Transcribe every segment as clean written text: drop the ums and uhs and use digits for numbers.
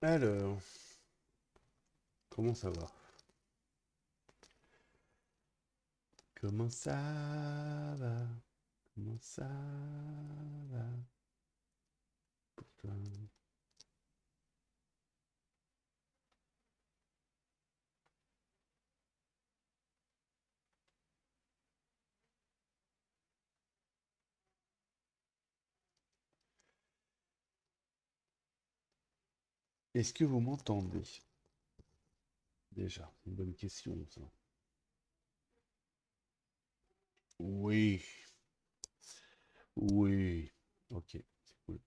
Alors, comment ça va? Comment ça va? Comment ça va pour toi? Est-ce que vous m'entendez? Déjà, c'est une bonne question, ça. Oui, oui. Ok, c'est cool.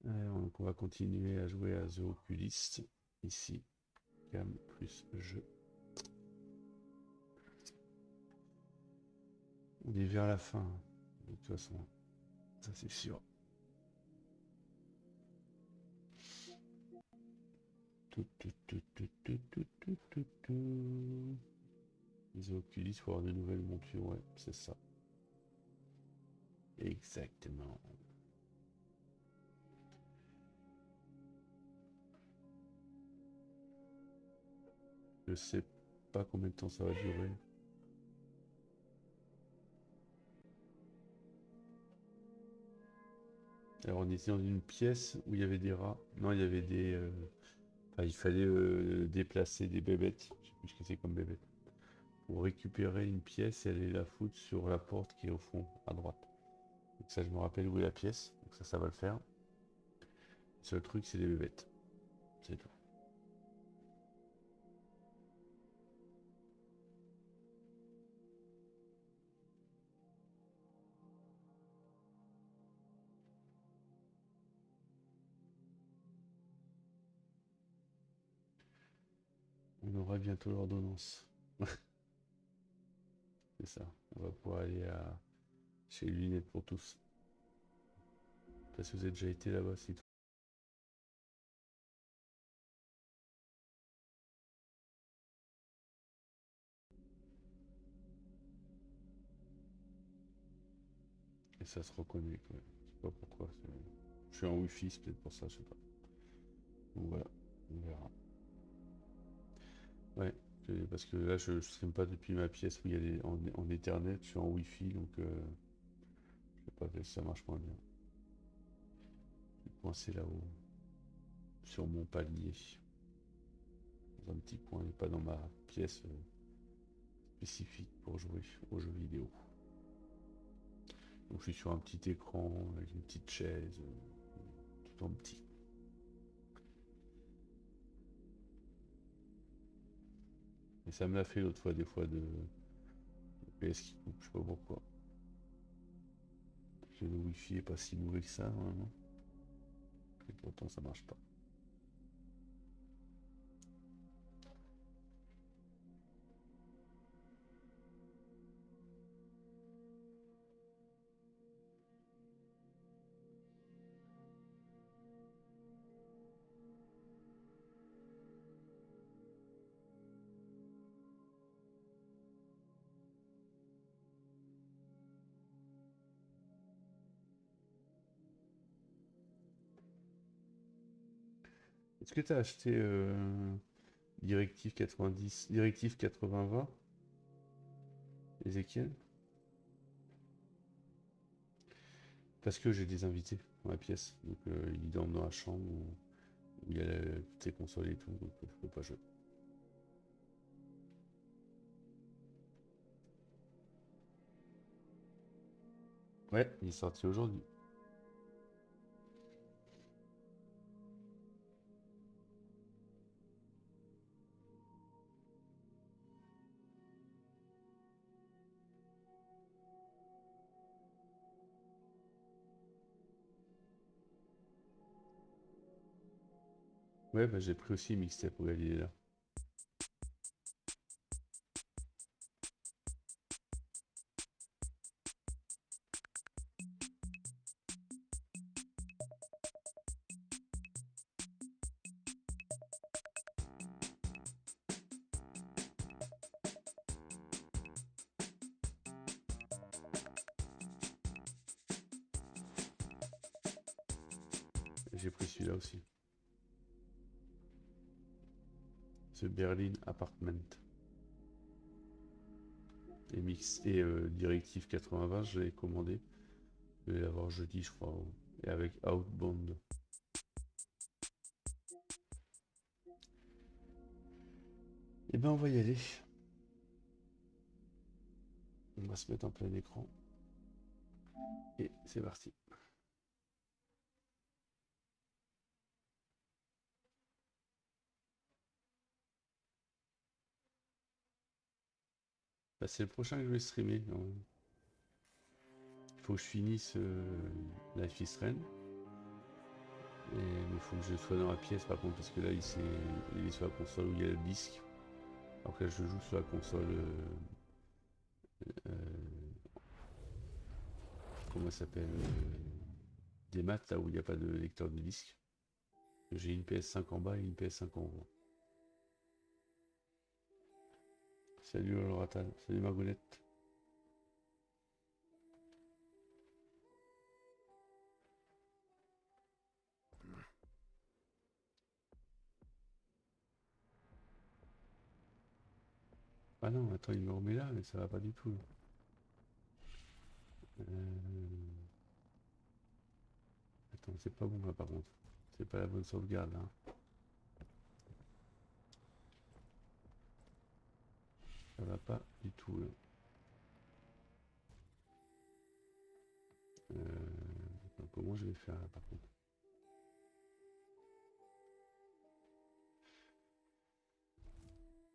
Donc on va continuer à jouer à The Oculist. Ici, cam plus jeu. On est vers la fin, hein, de toute façon. Ça, c'est sûr. Tout, tout, tout, tout, tout, tout, tout, tout, tout. The Oculist pour avoir de nouvelles montures, ouais, c'est ça. Exactement. Je sais pas combien de temps ça va durer. Alors on était dans une pièce où il y avait des rats. Non, il y avait des... enfin, il fallait déplacer des bébêtes. Je sais plus ce que c'est comme bébête. Pour récupérer une pièce et aller la foutre sur la porte qui est au fond, à droite. Donc ça, je me rappelle où est la pièce. Donc ça va le faire. Le seul truc, c'est des bébêtes. C'est tout. On aura bientôt l'ordonnance. C'est ça. On va pouvoir aller chez Lunettes pour tous. Parce que vous avez déjà été là-bas, c'est tout. Et ça se reconnaît, quoi. Je sais pas pourquoi. Je suis en Wi-Fi, c'est peut-être pour ça, je sais pas. Donc voilà, on verra. Ouais, parce que là, je ne stream pas depuis ma pièce où il y a en Ethernet, je suis en Wi-Fi, donc je sais pas si ça marche moins bien. Je suis coincé là-haut, sur mon palier, dans un petit coin, et pas dans ma pièce spécifique pour jouer aux jeux vidéo. Donc je suis sur un petit écran, avec une petite chaise, tout en petit. Et ça me l'a fait l'autre fois, des fois, de PS qui coupe, je sais pas pourquoi. Parce que le Wi-Fi est pas si mauvais que ça, normalement. Et pourtant, ça marche pas. Est-ce que tu as acheté Directive 90, Directive 80-20, Ezekiel? Parce que j'ai des invités dans la pièce. Donc ils dorment dans la chambre où il y a toutes les consoles et tout. Donc je peux pas jouer. Ouais, il est sorti aujourd'hui. Ouais, bah j'ai pris aussi Mixtape pour il est là. j'ai pris celui-là aussi. Ce Berlin Apartment. Et mix et directive 80-20, je l'ai commandé. Je vais l'avoir jeudi, je crois. Et avec Outbound. Et ben on va y aller. On va se mettre en plein écran. Et c'est parti. Bah, c'est le prochain que je vais streamer. Il faut que je finisse Life is Strange. Et il faut que je sois dans la pièce par contre, parce que là il est sur la console où il y a le disque. Alors que là je joue sur la console. Comment ça s'appelle des maths, là où il n'y a pas de lecteur de disque. J'ai une PS5 en bas et une PS5 en haut. Salut Loratan, salut Margonette. Ah non, attends, il me remet là, mais ça va pas du tout. Attends, c'est pas bon là par contre. C'est pas la bonne sauvegarde là. Ça va pas du tout là. Attends, comment je vais faire là par contre?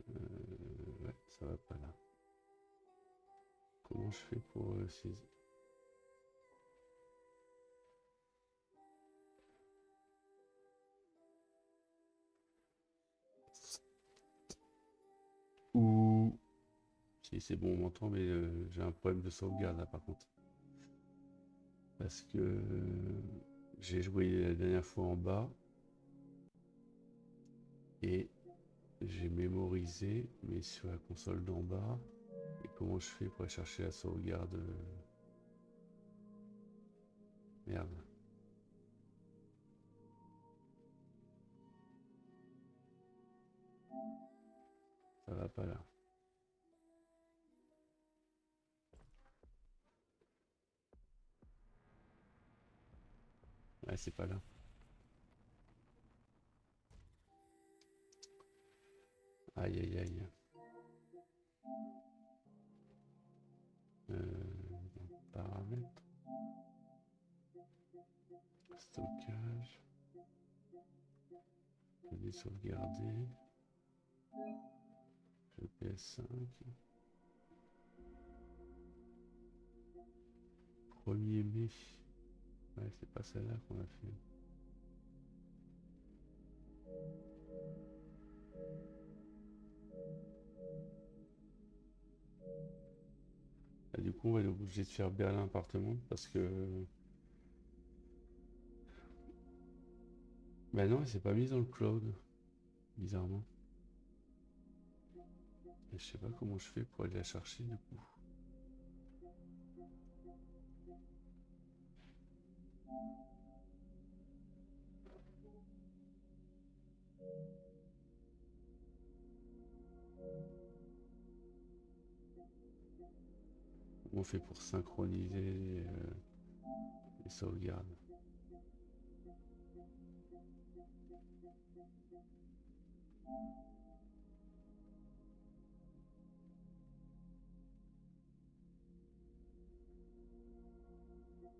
Ouais, ça va pas là. Comment je fais pour saisir? Ouh. Si c'est bon, on m'entend, mais j'ai un problème de sauvegarde là par contre. Parce que j'ai joué la dernière fois en bas et j'ai mémorisé, mais sur la console d'en bas. Et comment je fais pour aller chercher la sauvegarde? Merde. Ça va pas là. Ouais, c'est pas là. Aïe aïe aïe. Paramètres. Stockage. Données sauvegardées. Jeu PS5. 1er mai. Ouais, c'est pas celle-là qu'on a fait. Ah, du coup, on va être obligé de faire Berlin appartement parce que. Bah non, c'est pas mis dans le cloud. Bizarrement. Et je sais pas comment je fais pour aller la chercher du coup. Comment on fait pour synchroniser les sauvegardes?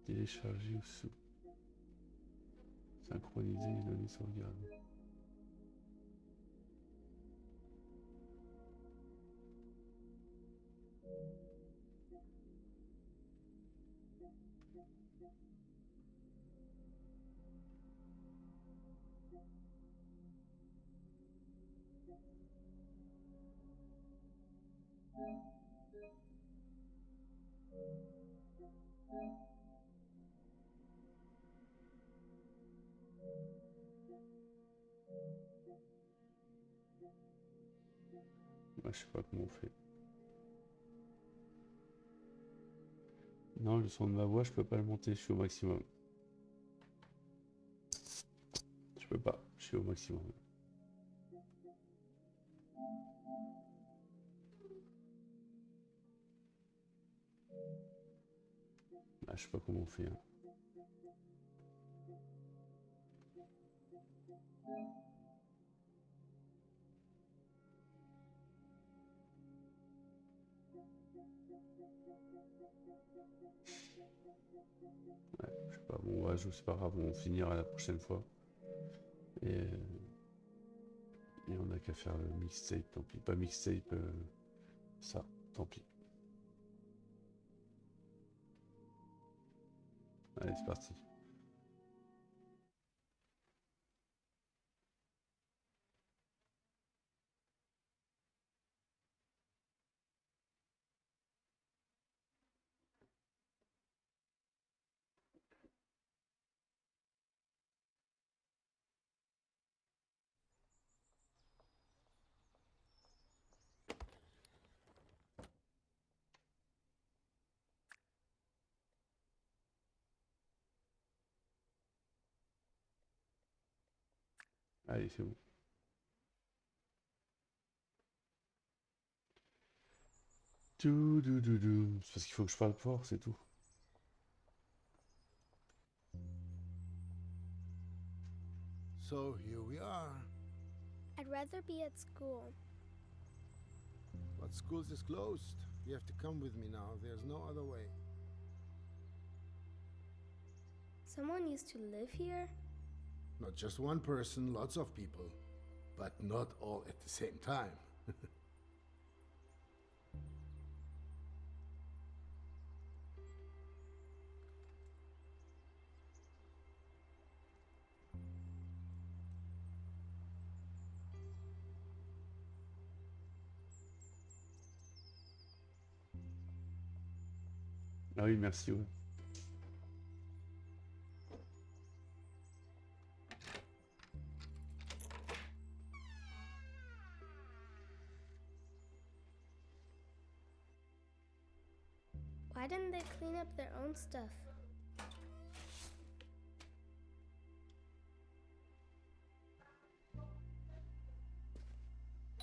Télécharger ou sous. Synchroniser les données sauvegardées. Moi, je sais pas comment on fait. Non, le son de ma voix, je peux pas le monter, je suis au maximum. peux pas, je suis au maximum. Ah, je sais pas comment on fait. Hein. Ouais, je sais pas, bon, ouais, c'est pas grave, on finira la prochaine fois. Et on a qu'à faire le mixtape, tant pis. Pas mixtape, ça, tant pis. Allez, c'est parti. Allez, c'est bon. C'est parce qu'il faut que je parle fort, c'est tout. So here we are. I'd rather be at school. But schools is closed. You have to come with me now. There's no other way. Someone used to live here? Not just one person, lots of people. But not all at the same time. Ah oui, merci, ouais. Why didn't they clean up their own stuff?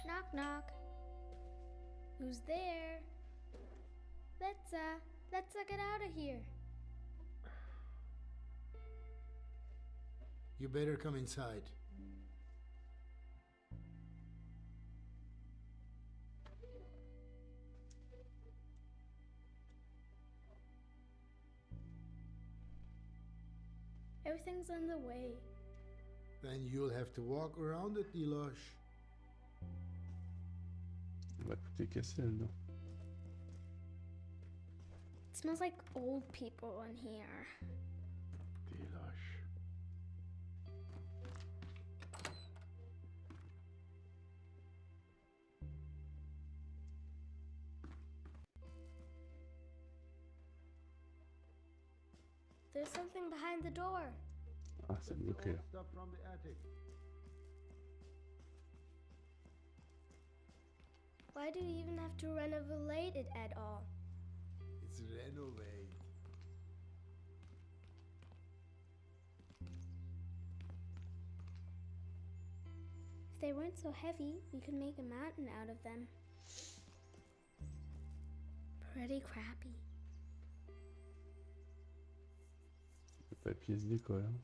Knock, knock. Who's there? Let's get out of here. You better come inside. Everything's on the way. Then you'll have to walk around it, Dilosh. On va tout casser là-dedans. It smells like old people in here. Dilosh. There's something behind the door. Ah, c'est bloqué là. Stuff from the attic. Why do you even have to renovate it at all? It's renovate. If they weren't so heavy, we could make a mountain out of them. Pretty crappy. Le papier se décolle. Hein.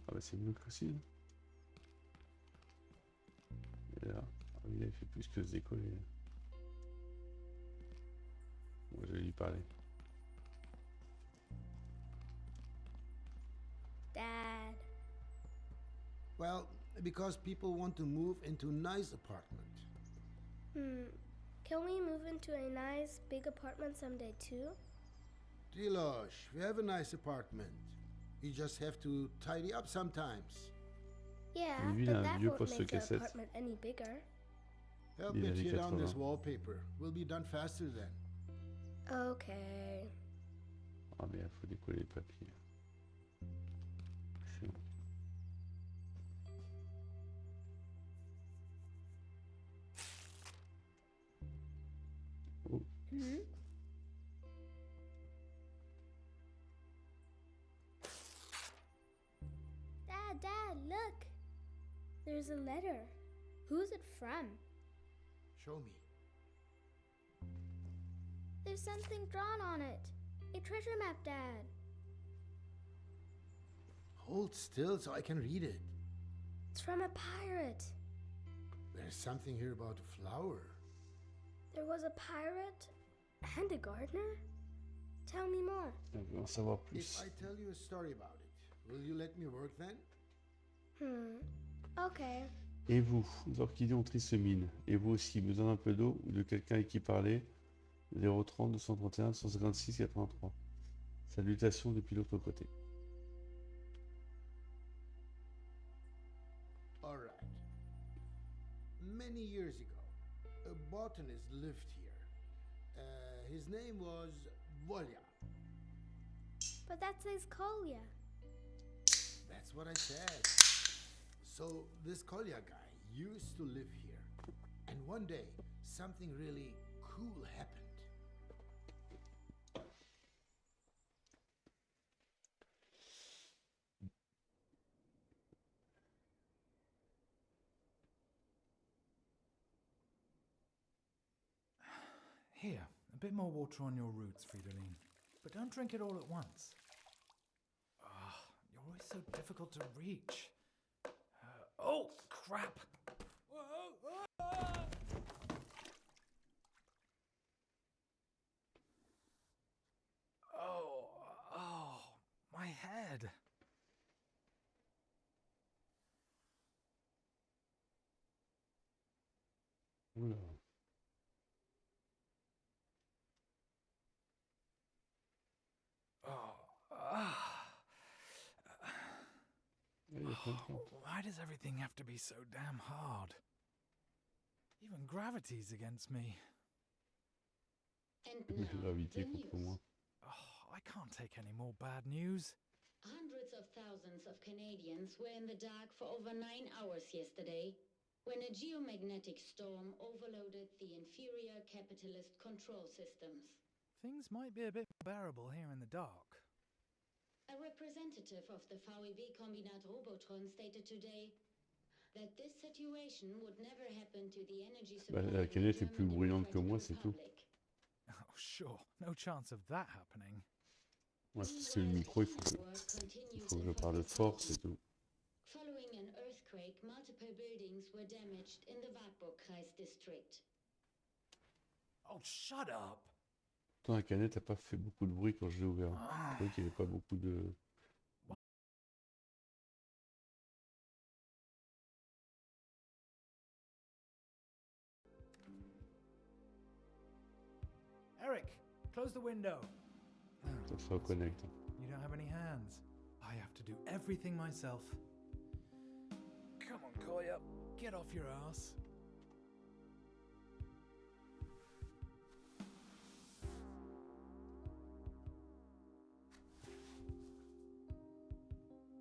Ah bah c'est mieux que aussi. Et là, ah oui, là, il fait plus que se décoller. Moi je vais lui parler. Dad. Well, because people want to move into nice apartment. Can we move into a nice big apartment someday too? Dilosh, we have a nice apartment. You just have to tidy up sometimes. Yeah, Lui, il but a un that vieux won't poste make the cassette. apartment any bigger. Help Il me avait tear down this 80. wallpaper. We'll be done faster then. Okay. Ah mais il faut décoller les papiers. C'est bon. Oh, There's a letter. Who's it from? Show me. There's something drawn on it. A treasure map, Dad. Hold still so I can read it. It's from a pirate. There's something here about a flower. There was a pirate and a gardener? Tell me more. On veut en savoir If plus. I tell you a story about it, will you let me work then? Okay. Et vous, les orchidées ont triste mine. Et vous aussi, besoin d'un peu d'eau ou de quelqu'un avec qui parler. 030 231 156 83. Salutations depuis l'autre côté. All right. Many years ago, a botanist lived here. His name was Volya. But that says Kolya. That's what I said. So this Kolya guy used to live here. And one day, something really cool happened. Here, a bit more water on your roots, Froggylit. But don't drink it all at once. You're always so difficult to reach. Oh, crap! Oh, my head. Oula. Il y a plein de plantes. Why does everything have to be so damn hard? Even gravity's against me. And La now, gravité the contre news. moi. I can't take any more bad news. Hundreds of thousands of Canadians were in the dark for over 9 hours yesterday when a geomagnetic storm overloaded the inferior capitalist control systems. Things might be a bit bearable here in the dark. A representative of the VEV Kombinat Robotron stated today that this situation would never happen to the energy Bah, supply la of the canette est plus German bruyante que Democratic moi, c'est tout. Republic. Oh, sure. No chance of that happening. Ouais, c'est parce que le micro, il faut que je parle fort, c'est tout. Following an earthquake, multiple buildings were damaged in the Wartburg-Kreis district. Oh, shut up! Pourtant, la canette n'a pas fait beaucoup de bruit quand je l'ai ouvert. Je trouvais qu'il n'y avait pas beaucoup de... Eric, close the window. Ça se reconnecte. You don't have any hands. I have to do everything myself. Come on, Kolya, get off your ass.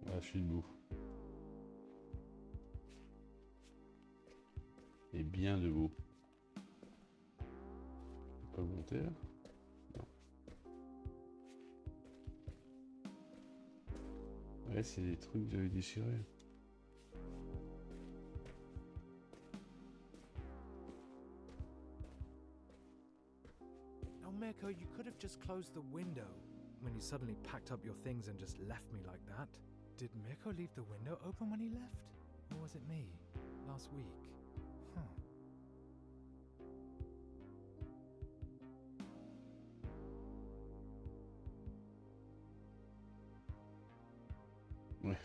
Voilà, je suis debout. Et bien debout. Je peux pas monter là? Non. Ouais, c'est des trucs que j'avais déchirés. Now, Mirko, you could have just closed the window when you suddenly packed up your things and just left me like that. Did Mirko leave the window open when he left? Or was it me? Last week? Huh. Ouais.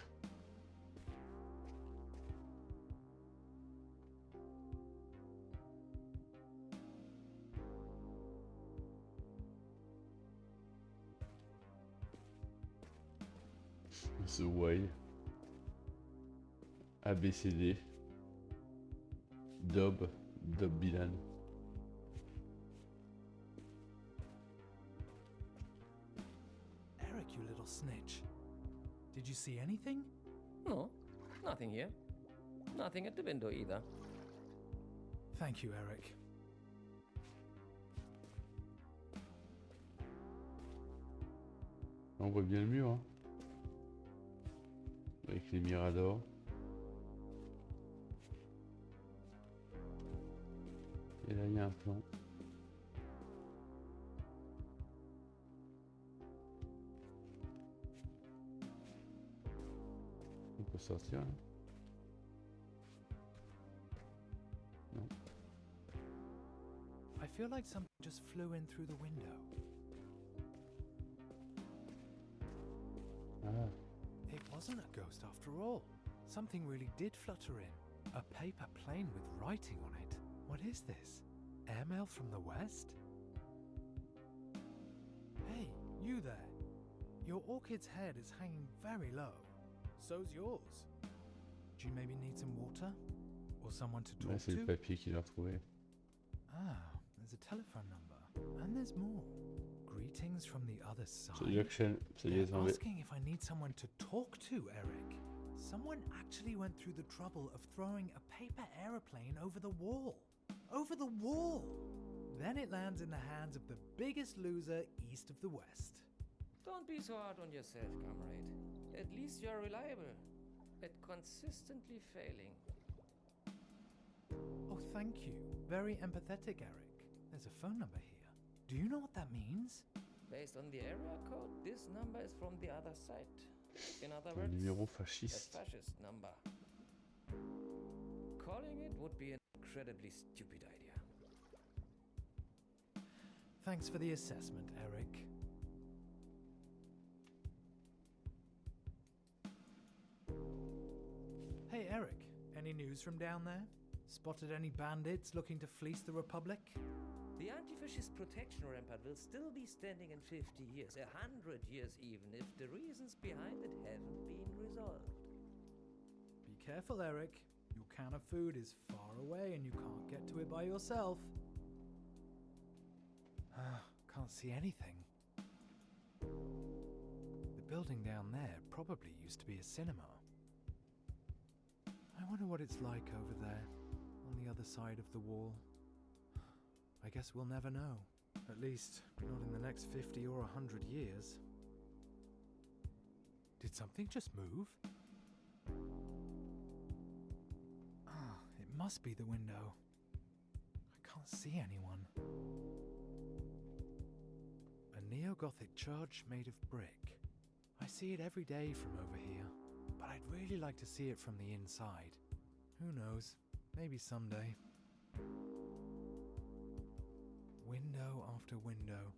The Way, ABCD, Dob Bilan. Eric, you little snitch. Did you see anything? No, nothing here. Nothing at the window either. Thank you, Eric. On voit bien le mur, hein, avec les miradors. Et là, il y a un plan. On peut sortir là. Non. I feel like something just flew in through the window. Ah, It wasn't a ghost after all. Something really did flutter in. A paper plane with writing on it. What is this? Airmail from the west? Hey, you there. Your orchid's head is hanging very low. So's yours. Do you maybe need some water? Or someone to là talk c'est le to? papier qu'il a retrouvé. Ah, there's a telephone number. And there's more. Greetings from the other side. C'est-à-dire que c'est-à-dire They're en fait- asking if I need someone to talk to, Eric. Someone actually went through the trouble of throwing a paper aeroplane over the wall. Over the wall! Then it lands in the hands of the biggest loser east of the West. Don't be so hard on yourself, comrade. At least you're reliable. At consistently failing. Oh, thank you. Very empathetic, Eric. There's a phone number here. Do you know what that means? Based on the area code, this number is from the other side. In other un words, numéro a fasciste. fascist number. Calling it would be an incredibly stupid idea. Thanks for the assessment, Eric. Hey, Eric. Any news from down there? Spotted any bandits looking to fleece the Republic? The anti-fascist protection rampart will still be standing in 50 years, 100 years even, if the reasons behind it haven't been resolved. Be careful, Eric. Your can of food is far away and you can't get to it by yourself. Can't see anything. The building down there probably used to be a cinema. I wonder what it's like over there, on the other side of the wall. I guess we'll never know. At least, not in the next 50 or 100 years. Did something just move? Ah, it must be the window. I can't see anyone. A neo-Gothic church made of brick. I see it every day from over here, but I'd really like to see it from the inside. Who knows? Maybe someday. Window after window.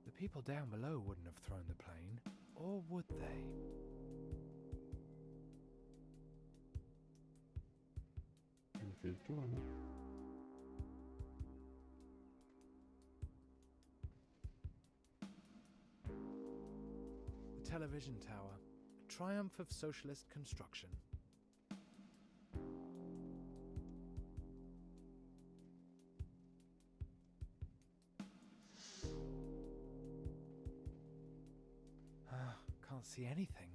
The people down below wouldn't have thrown the plane, or would they? Il fait le tour là. The television tower, a triumph of socialist construction. Can't see anything.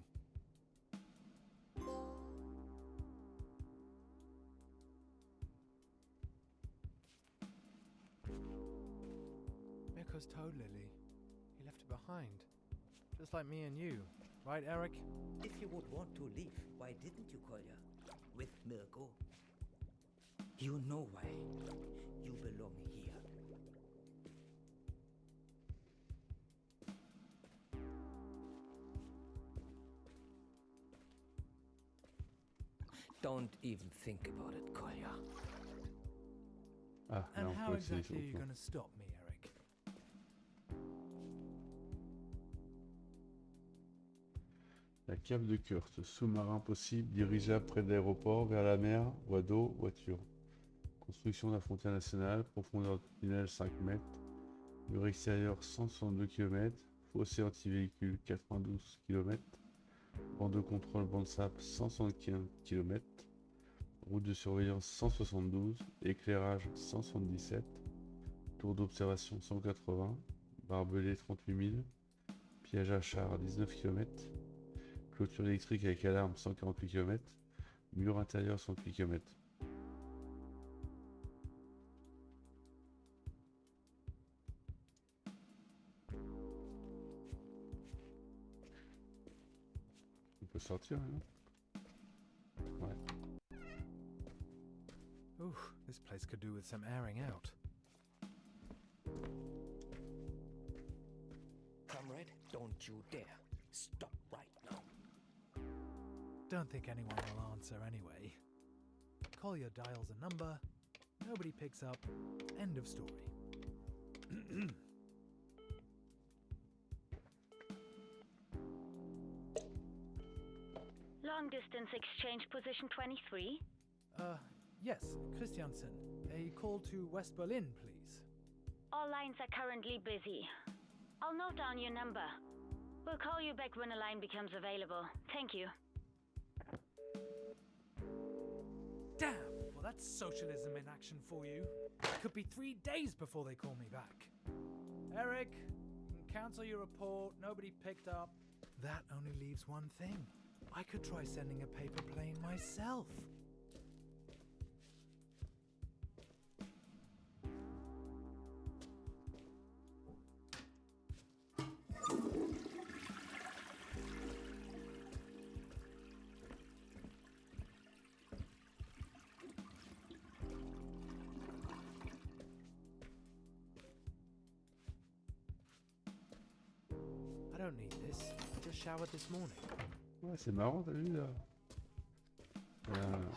Mirko's toad lily. He left it behind. Just like me and you. Right, Eric? If you would want to leave, why didn't you, Kolya? With Mirko? You know why. You belong here. Don't even think about it, Kolya. Ah, là And on how peut accéder sur exactly are le you plan. going to stop me, Eric? La cave de Kurt, sous-marin possible, dirigeable près de l'aéroport, vers la mer, voie d'eau, voiture. Construction de la frontière nationale, profondeur du tunnel 5 mètres, mur extérieur 162 km, fossé anti-véhicule 92 km, bande de contrôle, bande sap 175 km, route de surveillance 172, éclairage 177, tour d'observation 180, barbelé 38 000, piège à char 19 km, clôture électrique avec alarme 148 km, mur intérieur 108 km. On peut sortir, hein. This place could do with some airing out. Comrade, don't you dare. Stop right now. Don't think anyone will answer anyway. Collier dials a number, nobody picks up, end of story. Long distance exchange position 23. Yes, Christiansen. A call to West Berlin, please. All lines are currently busy. I'll note down your number. We'll call you back when a line becomes available. Thank you. Damn! Well, that's socialism in action for you. It could be 3 days before they call me back. Eric, cancel your report. Nobody picked up. That only leaves one thing. I could try sending a paper plane myself. I don't need this. I just showered this morning. Ouais, c'est marrant, t'as vu là?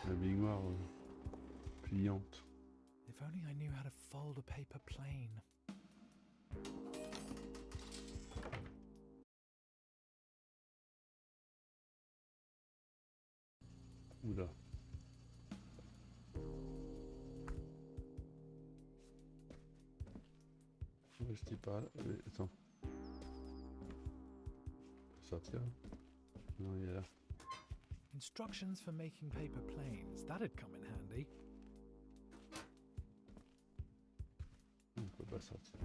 La baignoire pliante. If only I knew how to fold a paper plane. Oula. Ouais, je t'ai pas là. Attends. Sortir. Non, il est là. Instructions for making paper planes. That'd come in handy. On peut pas sortir.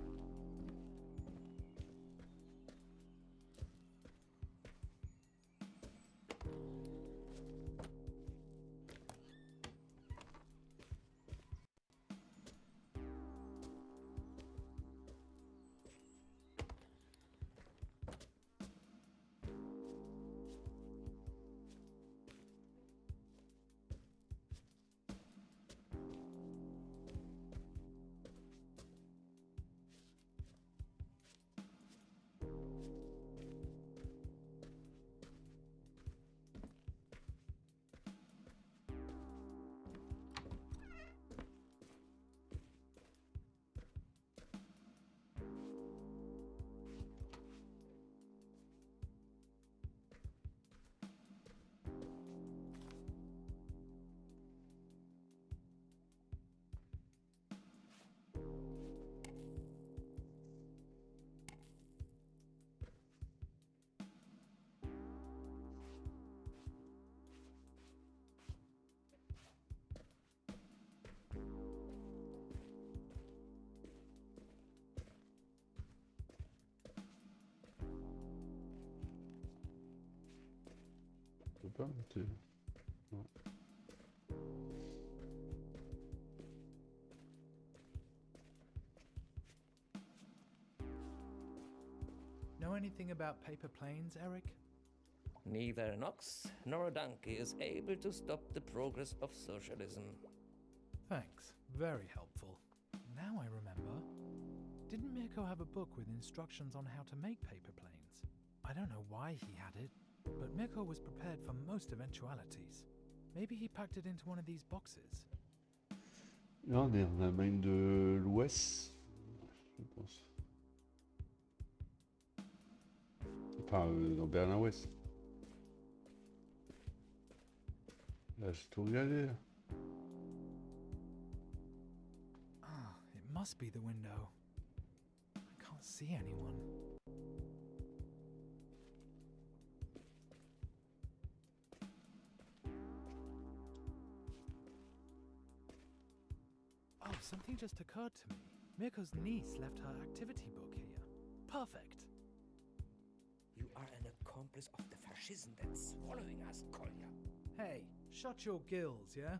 On peut pas monter. Non. Know anything about paper planes, Eric? Neither an ox nor a donkey is able to stop the progress of socialism. Thanks. Very helpful. Now I remember. Didn't Mirko have a book with instructions on how to make paper planes? I don't know why he had it, but Mirko was prepared for most eventualities. Maybe he packed it into one of these boxes. Là, on est en Allemagne de l'Ouest, je pense. Enfin, dans Berlin-Ouest. Là, j'ai tout regardé. Là. Ah, it must be the window. I can't see anyone. Oh, something just occurred to me. Mirko's niece left her activity book here. Perfect. You are an accomplice of the fascism that's swallowing us, Kolya. Hey, shut your gills, yeah?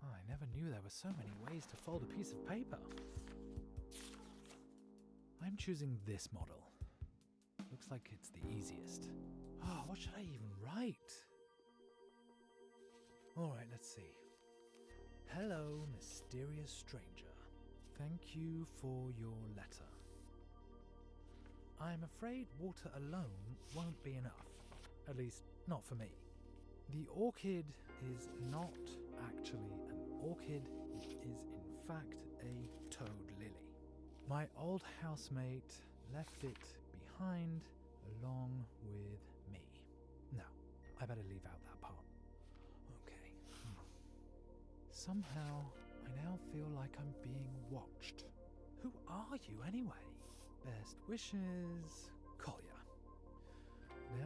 Oh, I never knew there were so many ways to fold a piece of paper. I'm choosing this model. Looks like it's the easiest. Oh, what should I even write? Alright, let's see. Hello, mysterious stranger. Thank you for your letter. I'm afraid water alone won't be enough. At least, not for me. The orchid is not actually an orchid. It is in fact a toad lily. My old housemate left it behind along with me. No, I better leave out that part. Okay. Somehow, I now feel like I'm being watched. Who are you anyway? Best wishes, Collier.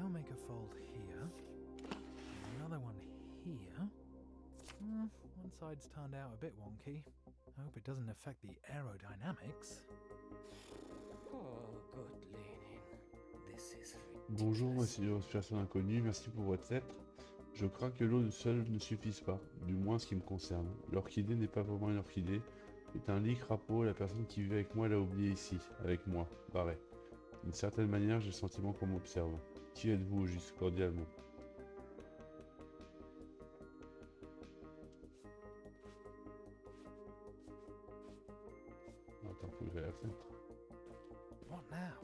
Now make a fold here. Another one here. One side's turned out a bit wonky. I hope it doesn't affect the aerodynamics. Oh, good leaning. This is Bonjour, ridiculous. monsieur personne inconnue, merci pour votre lettre. Je crains que l'eau seule ne suffise pas, du moins en ce qui me concerne. L'orchidée n'est pas vraiment une orchidée, c'est un lit crapaud, la personne qui vit avec moi l'a oublié ici, avec moi, Barret. D'une certaine manière, j'ai le sentiment qu'on m'observe. Qui êtes-vous au juste, cordialement? Attends, faut ouvrir la fenêtre. What now?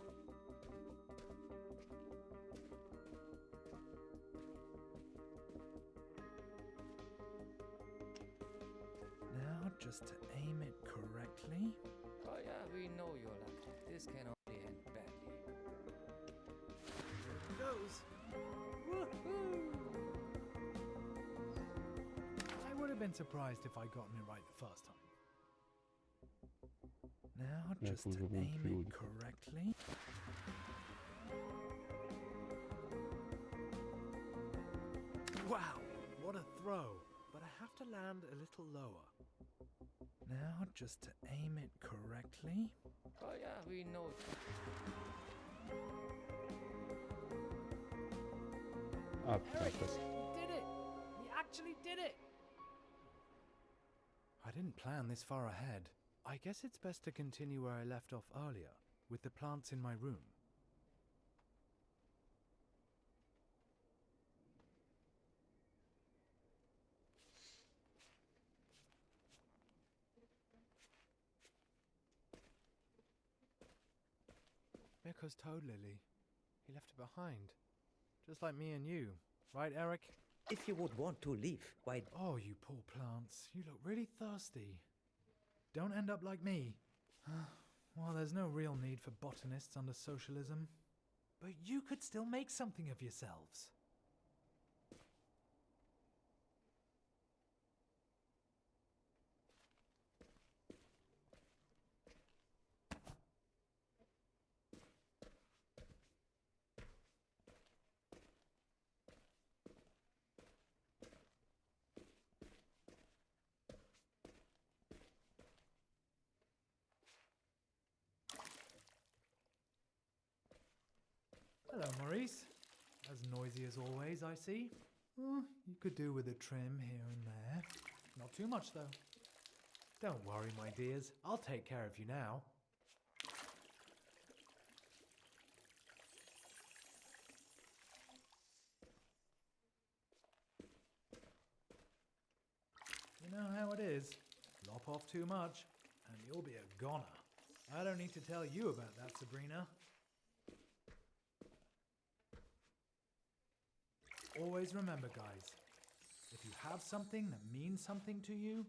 Now, just to aim it correctly. Oh yeah, we know your luck. This can only end badly. Here it goes. Woohoo! I would have been surprised if I'd gotten it right the first time. Now, Yeah, just faut to que je monte aim plus haut. it correctly. Wow, what a throw! But I have to land a little lower. Now, just to aim it correctly. Oh yeah, we know. Ah putain, Eric, presque. we did it! We actually did it! I didn't plan this far ahead. I guess it's best to continue where I left off earlier, with the plants in my room. Mirko's toad lily. He left it behind. Just like me and you. Right, Eric? If you would want to leave, why... Oh, you poor plants. You look really thirsty. Don't end up like me. Well, there's no real need for botanists under socialism. But you could still make something of yourselves. Hello, Maurice. As noisy as always, I see. You could do with a trim here and there. Not too much, though. Don't worry, my dears. I'll take care of you now. You know how it is. Lop off too much, and you'll be a goner. I don't need to tell you about that, Sabrina. Always remember, guys, if you have something that means something to you,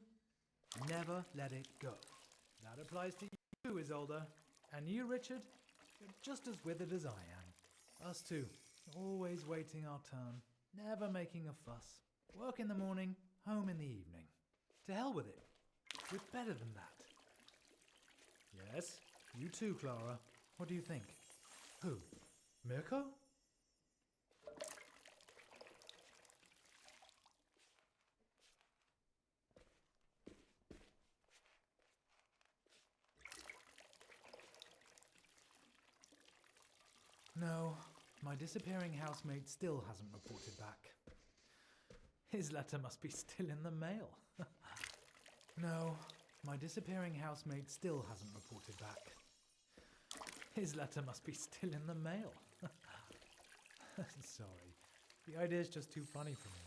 never let it go. That applies to you, Isolde. And you, Richard, you're just as withered as I am. Us too, always waiting our turn, never making a fuss. Work in the morning, home in the evening. To hell with it. We're better than that. Yes, you too, Clara. What do you think? Who? Mirko? No, my disappearing housemate still hasn't reported back. His letter must be still in the mail. No, my disappearing housemate still hasn't reported back. His letter must be still in the mail. Sorry. The idea's just too funny for me.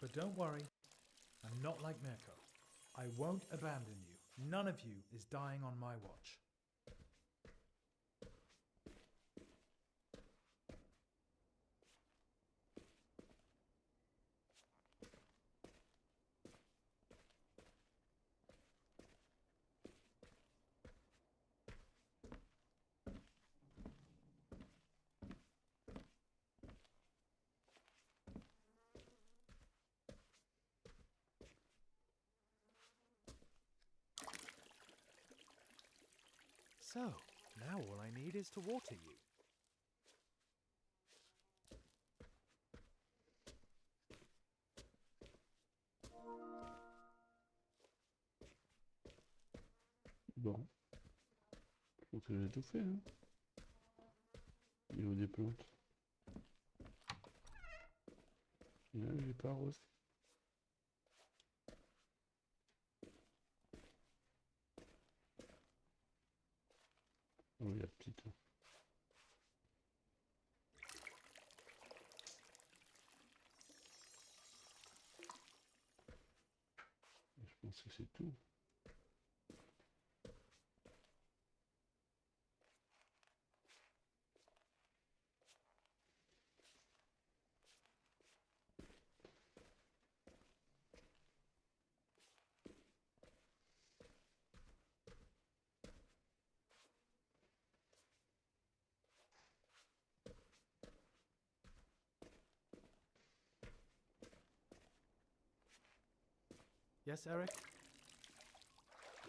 But don't worry, I'm not like Mirko. I won't abandon you. None of you is dying on my watch. So, now all I need is to water you. Bon. Je pense que j'ai tout fait, hein. Au niveau des plantes. Et là, j'ai pas arrosé. Oh, il y a petite. Hein. Je pense que c'est tout. Yes, Eric?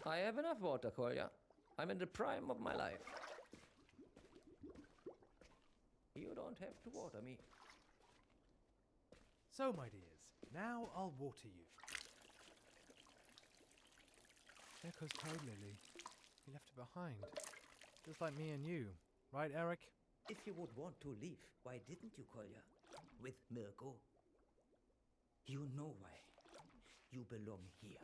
I have enough water, Kolya. I'm in the prime of my life. You don't have to water me. So, my dears, now I'll water you. Mirko's toad lily. He left it behind. Just like me and you. Right, Eric? If you would want to leave, why didn't you, Kolya? With Mirko? You know why. You belong here.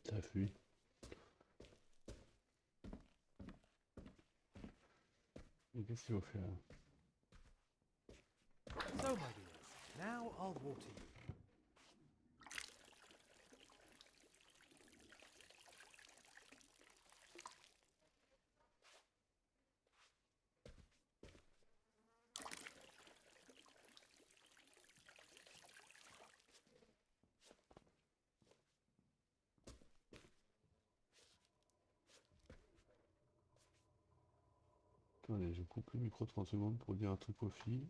Ça fuit. Et qu'est-ce qu'il faut faire? So, my dears, now I'll water you. Attendez, je coupe le micro 30 secondes pour dire un truc aux filles.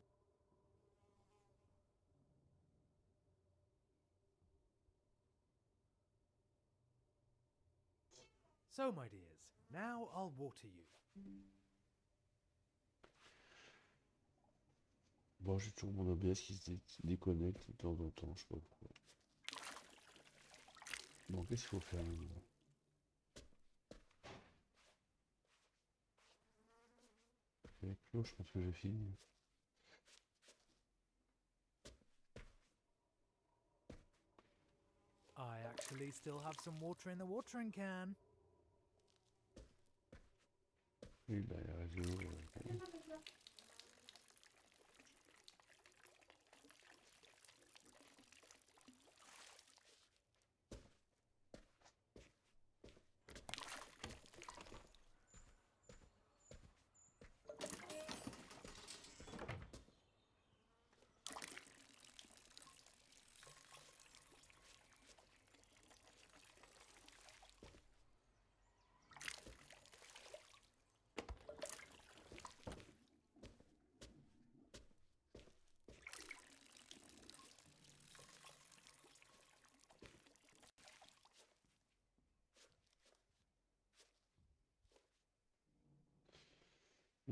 So, my dears, now I'll water you. Bon, j'ai toujours mon OBS qui se déconnecte de temps en temps, je sais pas pourquoi. Bon, qu'est-ce qu'il faut faire maintenant? Avec l'eau, je pense que j'ai fini. I actually still have some water in the watering can. Oui, bah, il reste de l'eau.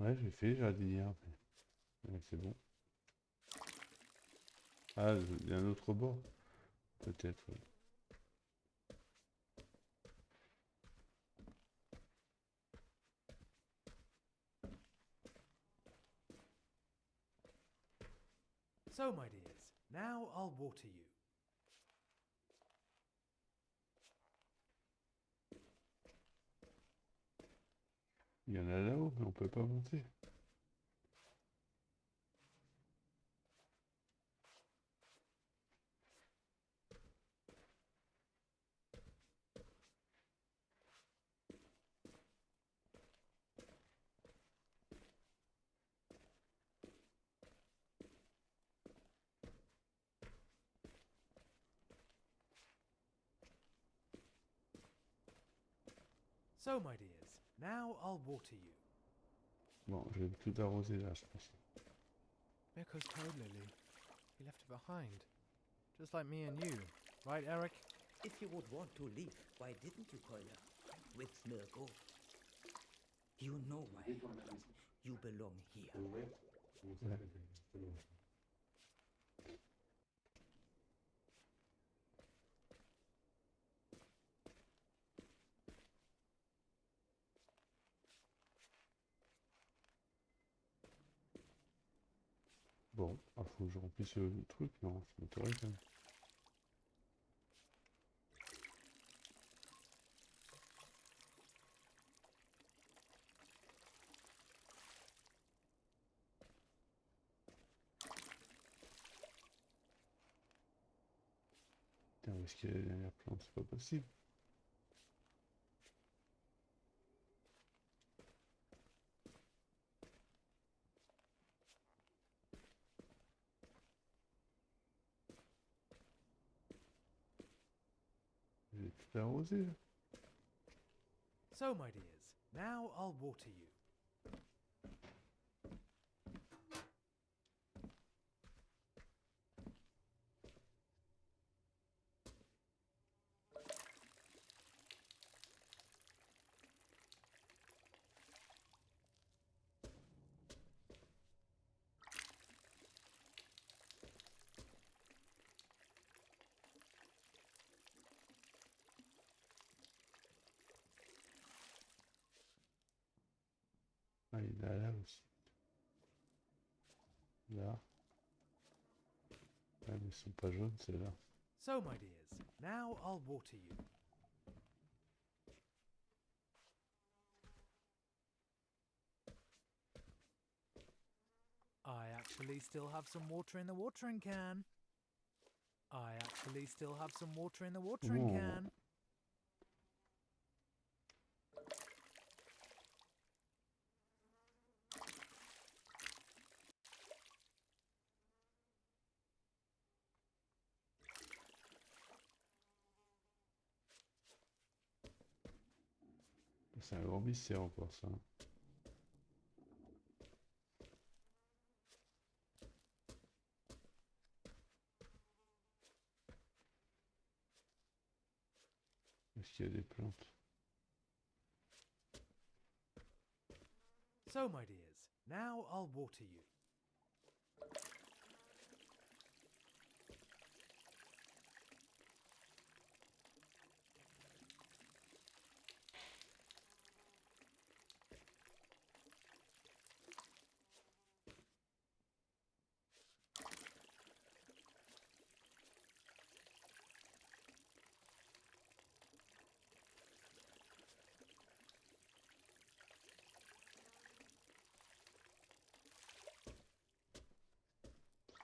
Ouais, j'ai fait jardinière. Ouais, c'est bon. Ah, il y a un autre bord. Peut-être. Ouais. So, my dears, now I'll water you. Il y en a là-haut, mais on peut pas monter. So, my dears, now I'll water you. Bon, je vais tout arroser là, je pense. Mirko's toad lily. He left it behind. Just like me and you. Right, Eric? If you would want to leave, why didn't you, Kolya? With Mirko. You know why. You belong here. Bon, il faut que je remplisse le truc, non, ça m'intéresse quand même. Putain, où est-ce qu'il y a la dernière plante? C'est pas possible. J'ai tout arrosé là. So, my dears, now I'll water you. Ah, il y en a là aussi. Là. Ah, mais ils sont pas jaunes, celles-là. So, my dears, now I'll water you. I actually still have some water in the watering can. I actually still have some water in the watering Ooh. can. C'est un grand mystère encore ça. Est-ce qu'il y a des plantes? So, my dears, now I'll water you.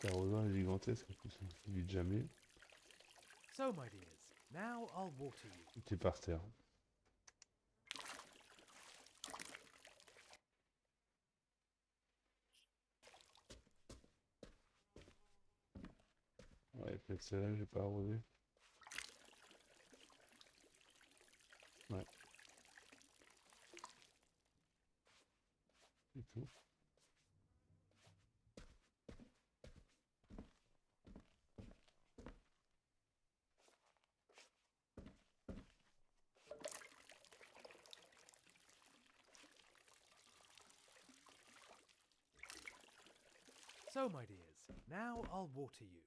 Cet arrosoir est gigantesque en plus, il vide jamais. So, my dears, now I'll water you. T'es par terre. Ouais, peut-être celle-là, j'ai pas arrosé. Ouais. C'est tout. So, my dears, now I'll water you.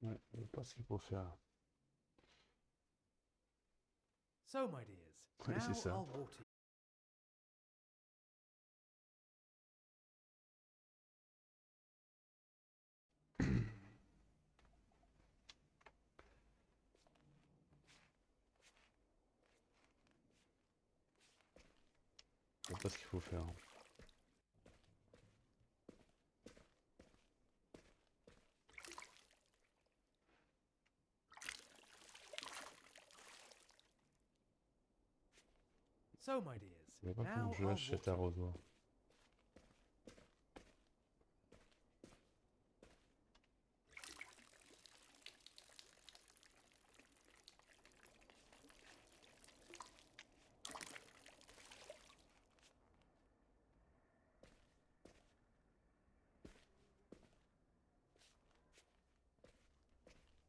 Ouais, je sais pas ce qu'il faut faire. So, my dears, Ouais, now c'est ça. I'll water you. Je sais pas ce qu'il faut faire. So, my dears, Je sais pas comment now je I'll lâche cet water you. arrosoir.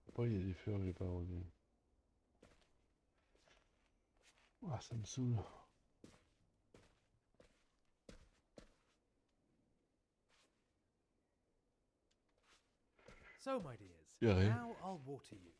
Pourquoi il y a des fleurs que j'ai pas arrosées? Ah, ça me saoule. So, my dears, Carré. now I'll water you.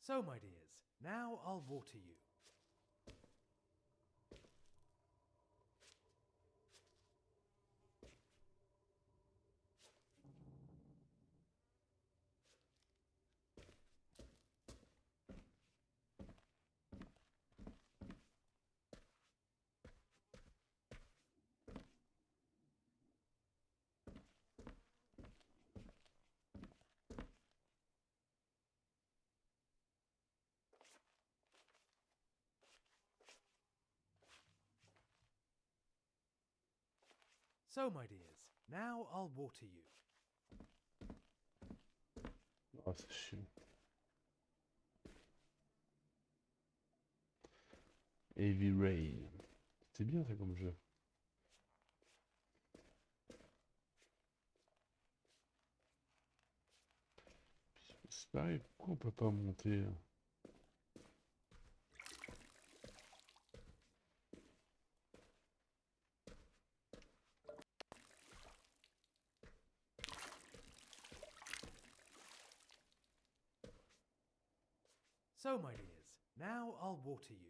So, my dears, now I'll water you. So, my dears, now I'll water you. Oh, c'est chiant. Heavy Rain. C'est bien ça comme jeu. C'est pareil, pourquoi on peut pas monter? So, my dears, now I'll water you.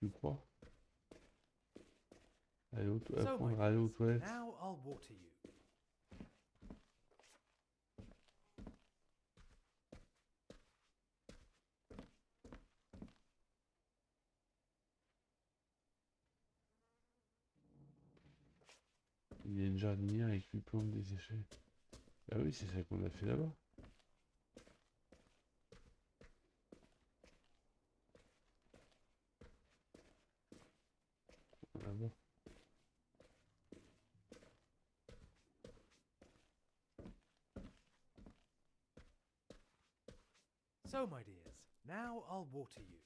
Tu crois? Aller aux, So, my apprendre à aller aux dears, toilettes. now I'll water you. Il y a une jardinière avec 8 plantes desséchées. Ah oui, c'est ça qu'on a fait là-bas. Là-bas. So, my dears, now I'll water you.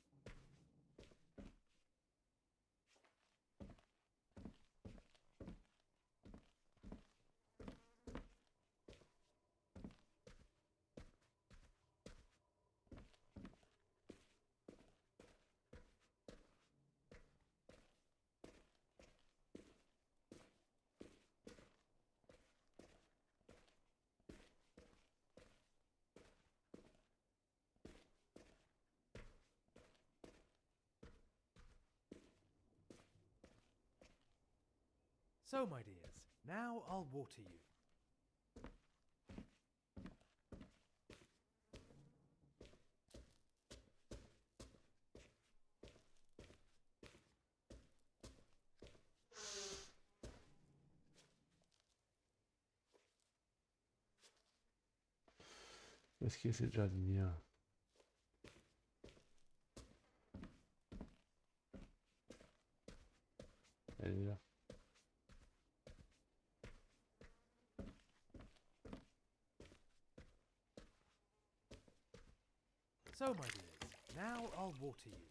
So, my dears, now I'll water you. Est-ce qu'il y a cette jardinière? Elle est là. So, my dears, now I'll water you.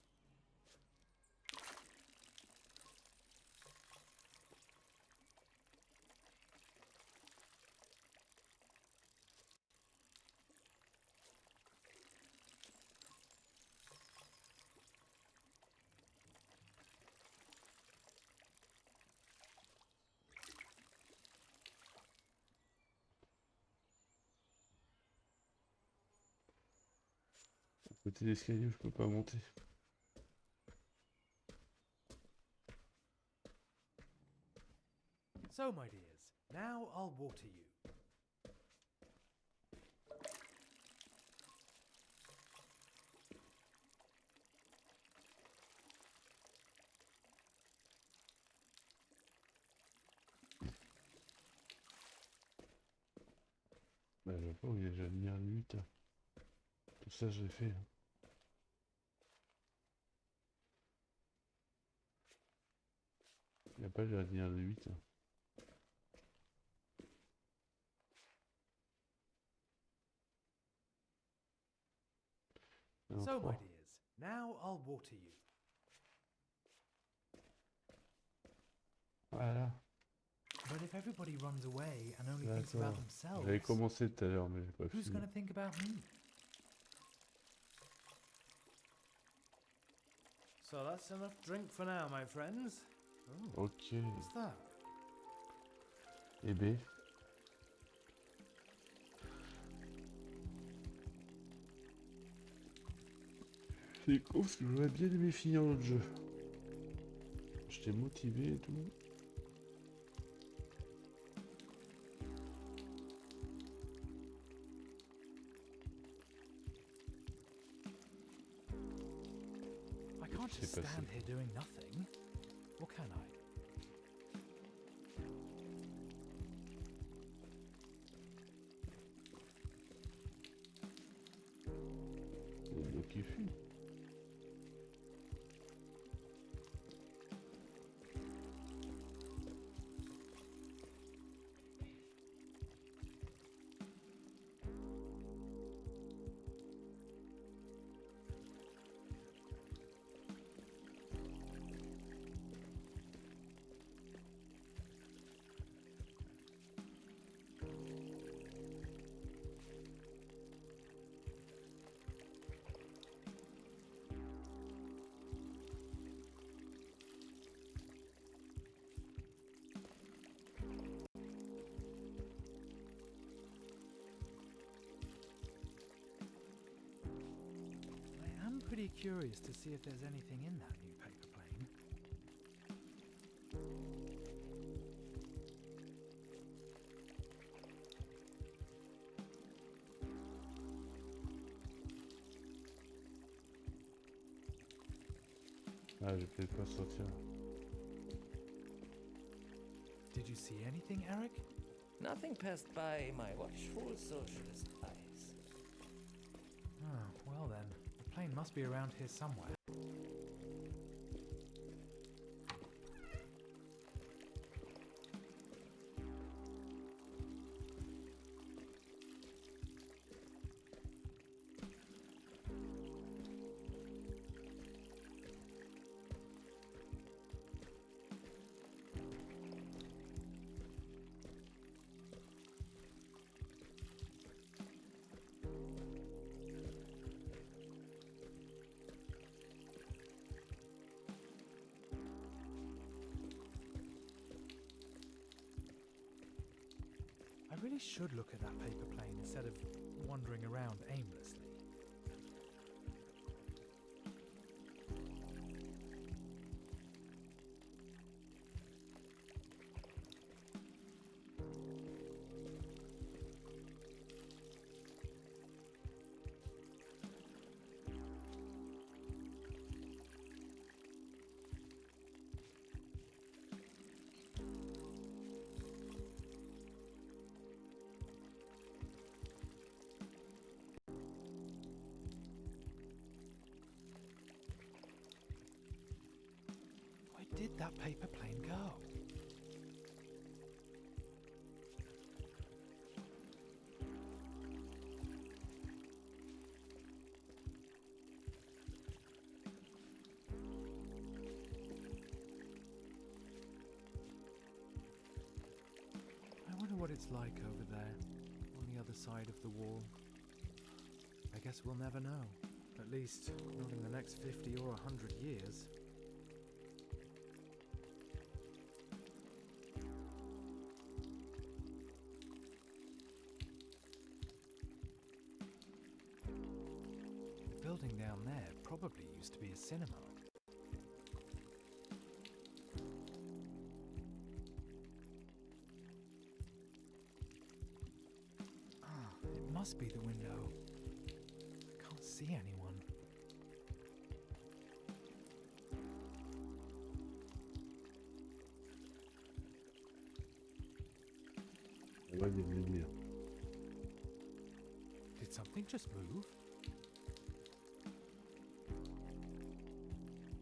Côté d'escalier, je peux pas monter. So, my dears, now I'll water you. Bah, je vois pas où il y a la jardinière de 8. Tout ça, je l'ai fait. Hein. Il n'y a pas de jardinière de 8. Non, So, my 3. dears, now I'll water you. Voilà. But if everybody runs away and only thinks about D'accord. themselves, J'avais commencé tout à l'heure, mais j'ai pas who's fini. going to think about me? So that's enough drink for now, my friends. Oh, Ok. what's that? Et B. C'est con parce que j'aurais bien aimé finir notre jeu. J'étais motivé et tout. I can't C'est just passé. stand here doing nothing. Or can I? C'est de l'eau qui fuit. I am pretty curious to see if there's anything in that new paper plane. Ah, je vais peut-être pas sortir. Did you see anything, Eric? Nothing passed by my watchful socialist eyes. Oh, well then, the plane must be around here somewhere. really should look at that paper plane instead of wandering around aimlessly. Where did that paper plane go? I wonder what it's like over there, on the other side of the wall. I guess we'll never know. At least, not in the next 50 or 100 years. The building down there probably used to be a cinema. It must be the window. I can't see anyone. On voit des lumières. Did something just move?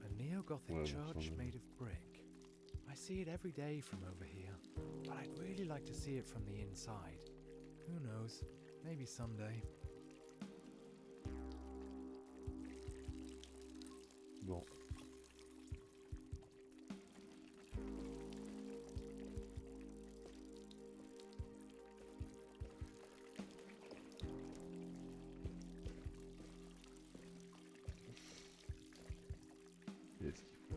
A neo-Gothic Ouais, church sûrement. made of brick. I see it every day from over here, but I'd really like to see it from the inside. Who knows? Maybe someday. Bon. Qu'est-ce qu'il faut?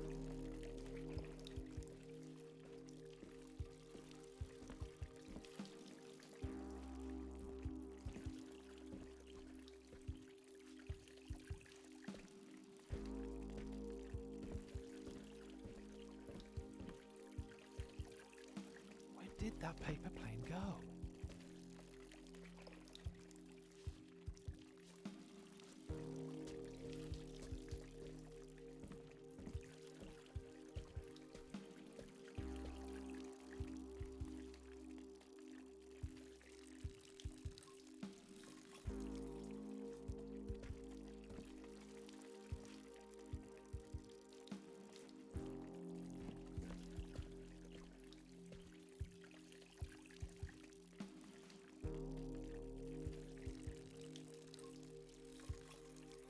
Where did that paper plane go?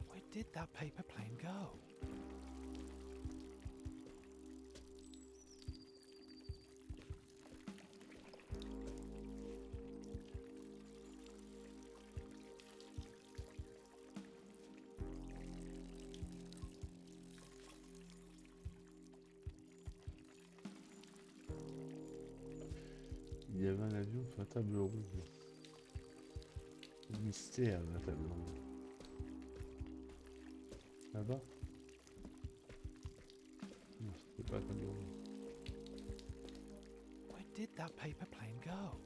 Where did that paper plane go? Il y avait un avion sur la table ronde. Le mystère de la table ronde. Là-bas? Non, c'était pas la table ronde. Where did that paper plane go?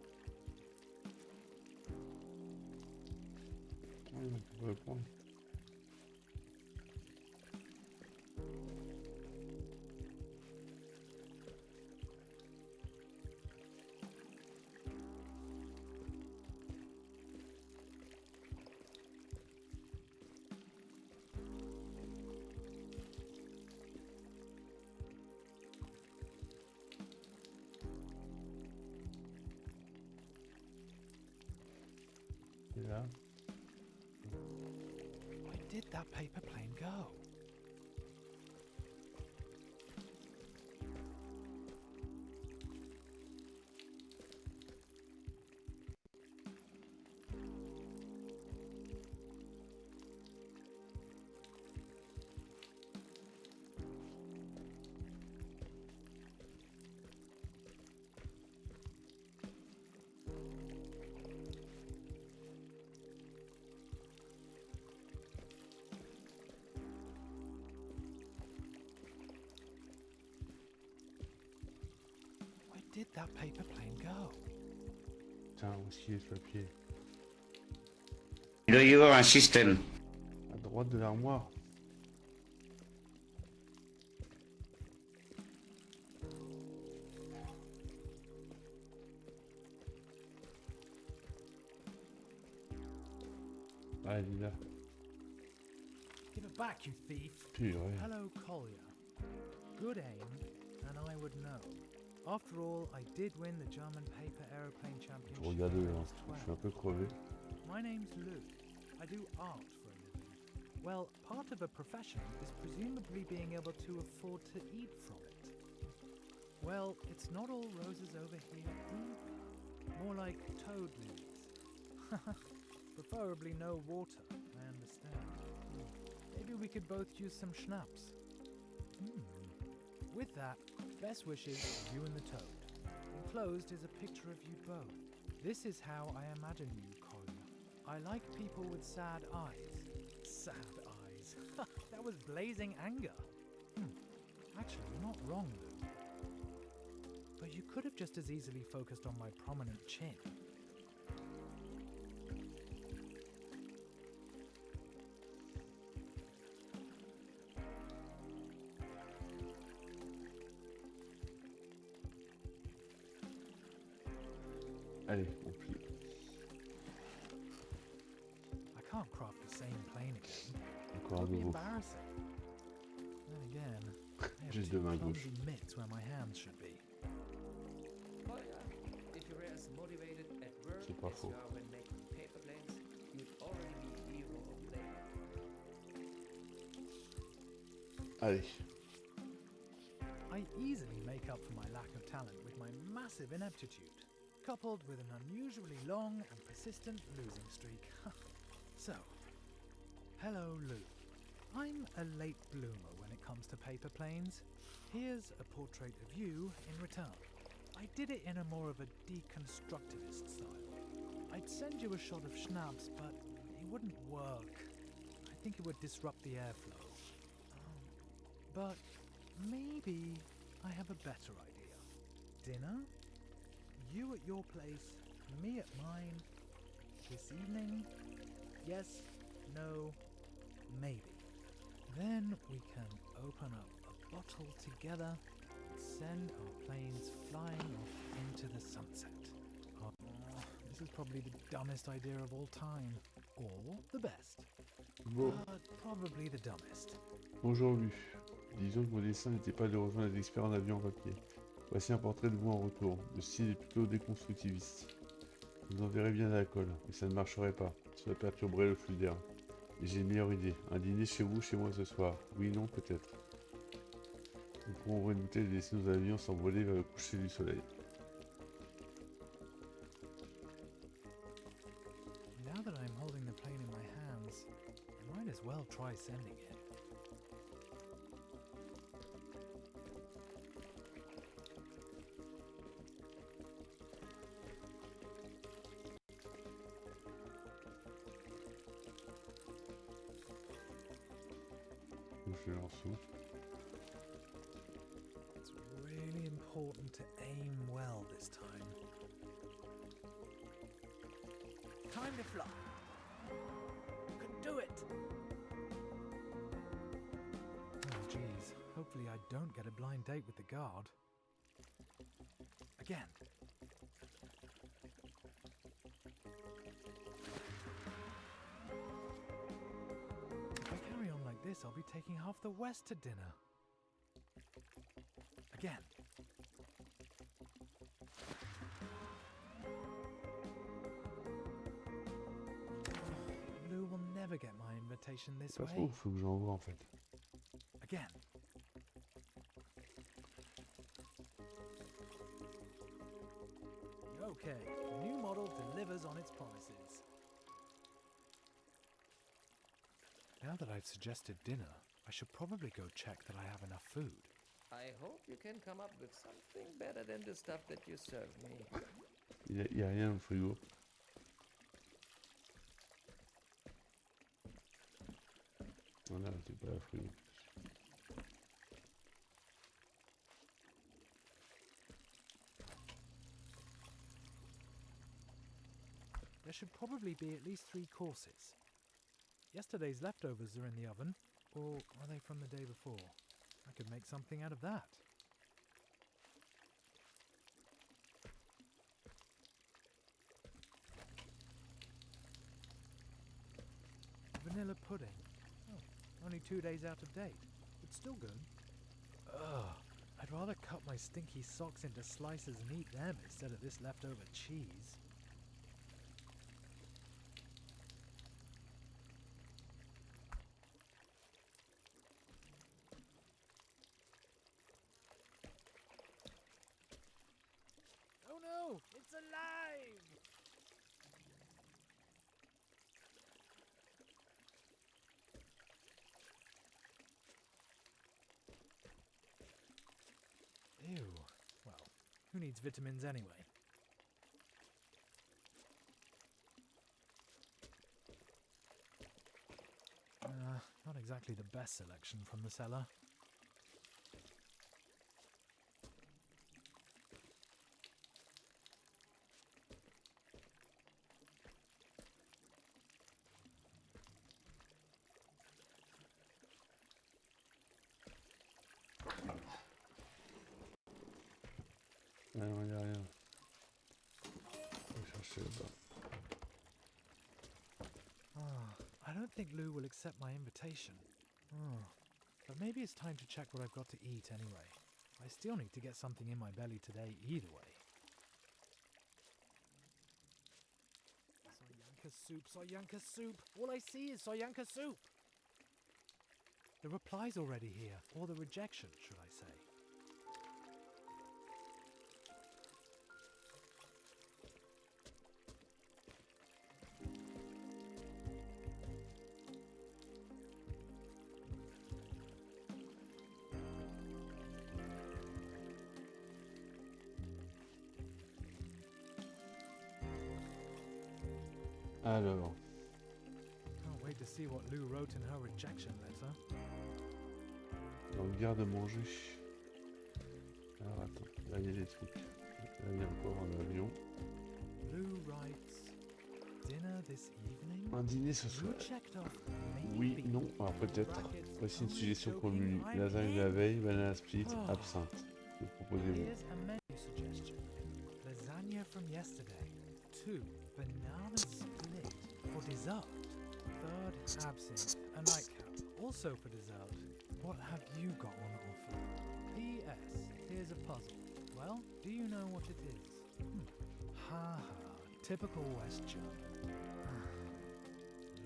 Ah, on peut reprendre. C'est là. Where did that paper plane go? that paper plane go? Putain, où est-ce qu'il est ce papier? Il doit y avoir un système. À droite de l'armoire. Ah, il est là. Give it back, you thief. Purée. Hello, Collier. Good aim, and I would know. After all, I did win the German paper aeroplane championship. Regarde, when I hein. was Je 12. suis un peu crevé. My name's Luke. I do art for a living. Well, part of a profession is presumably being able to afford to eat from it. Well, it's not all roses over here either. More like toad lilies. Preferably no water, I understand. Maybe we could both use some schnapps. With that, best wishes, you and the toad. Enclosed is a picture of you both. This is how I imagine you, Collier. I like people with sad eyes. Sad eyes. That was blazing anger. Actually, you're not wrong, Lou. But you could have just as easily focused on my prominent chin. Allez, on plie. I can't craft the same plane again. Encore It à would be nouveau. embarrassing. Then again, I have Juste two de main gauche. clumsy mitts where my hands should be. Kolja, if you were as motivated at work C'est pas as faux. you are when making paper planes, you'd already be hero of labor. Allez. I easily make up for my lack of talent with my massive ineptitude, coupled with an unusually long and persistent losing streak. So, hello Lou. I'm a late bloomer when it comes to paper planes. Here's a portrait of you in return. I did it in a more of a deconstructivist style. I'd send you a shot of schnapps, but it wouldn't work. I think it would disrupt the airflow. But maybe I have a better idea. Dinner? You at your place, me at mine. This evening? Yes, no, maybe. Then we can open up a bottle together and send our planes flying off into the sunset. Oh, this is probably the dumbest idea of all time. Or the best. Bon. But probably the dumbest. Bonjour Lu. Disons que mon dessin n'était pas de rejoindre les experts en avion en papier. Voici un portrait de vous en retour. Le style est plutôt déconstructiviste. Vous enverrez bien à la colle, mais ça ne marcherait pas. Cela perturberait le flux d'air. Et j'ai une meilleure idée. Un dîner chez vous, chez moi ce soir. Oui, non, peut-être. Nous pourrons ouvrir une bouteille et laisser nos avions s'envoler vers le coucher du soleil. Now that I'm holding the plane in my hands, I might as well try sending it. Je lance où? It's really important to aim well this time. Time to fly. You can do it! Oh geez, hopefully I don't get a blind date with the guard. Again. If I carry on like this, I'll be taking half the West to dinner. Again. Lou will never get my invitation this Pas way. trop, faut que j'envoie en fait. Again. Okay, the new model delivers on its promises. Now that I've suggested dinner, I should probably go check that I have enough food. I hope you can come up with something better than the stuff that you serve me. Il y a rien au frigo. Voilà, c'est pas le frigo. there should probably be at least 3 courses. Yesterday's leftovers are in the oven, or are they from the day before? I could make something out of that. Vanilla pudding. Oh, only 2 days out of date, but still good. Ugh, I'd rather cut my stinky socks into slices and eat them instead of this leftover cheese. Oh no, it's alive! Ew. Well, who needs vitamins anyway? Not exactly the best selection from the cellar. Ah non, il n'y a rien. On va chercher là-bas. I don't think Lou will accept my invitation. But maybe it's time to check what I've got to eat anyway. I still need to get something in my belly today either way. Soyanka soup, Soyanka soup! All I see is Soyanka soup! The reply's already here, or the rejection, should I say. Alors, Can't wait to see what Lou wrote in her rejection letter. dans le garde-manger. Alors attends, là il y a des trucs. Là il y a encore un avion. Lou writes, dinner this evening? Un dîner ce soir. Lou checked off Oui, maybe. non, alors peut-être. Voici une suggestion pour le menu. Lasagne de la veille, banana split, absinthe. Que proposez-vous? Here's a menu suggestion. Lasagna from yesterday. 2 banana split for dessert. 3rd absinthe, a nightcap, also for dessert. What have you got on offer? P.S. Here's a puzzle. Well, do you know what it is? Ha ha, typical West German.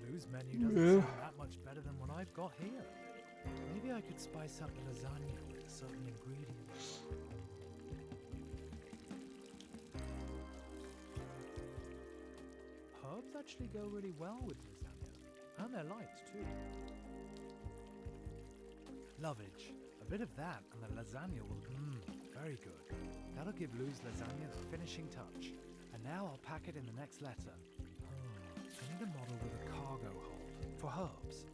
Lou's menu doesn't sound that much better than what I've got here. Maybe I could spice up the lasagna with a certain ingredient. Herbs actually go really well with lasagna, and they're light too. Lovage. A bit of that and the lasagna will, very good. That'll give Lou's lasagna the finishing touch. And now I'll pack it in the next letter. I need a model with a cargo hold, for herbs.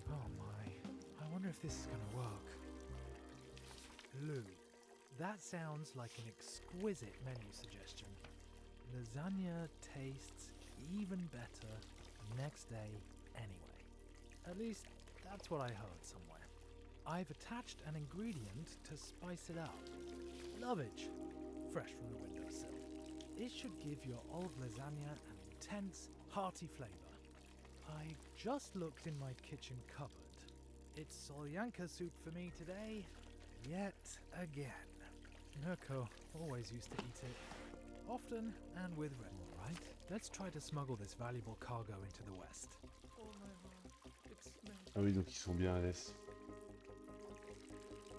Oh my, I wonder if this is gonna work. Lou, that sounds like an exquisite menu suggestion. Lasagna tastes even better next day anyway. At least, that's what I heard somewhere. I've attached an ingredient to spice it up. Lovage, fresh from the windowsill. It should give your old lasagna an intense, hearty flavour. I just looked in my kitchen cupboard. It's Solyanka soup for me today, yet again. Mirko always used to eat it. Often and with Red Bull, right? Let's try to smuggle this valuable cargo into the West. Oh my heart, it smells. Ah oui, donc ils sont bien à l'est.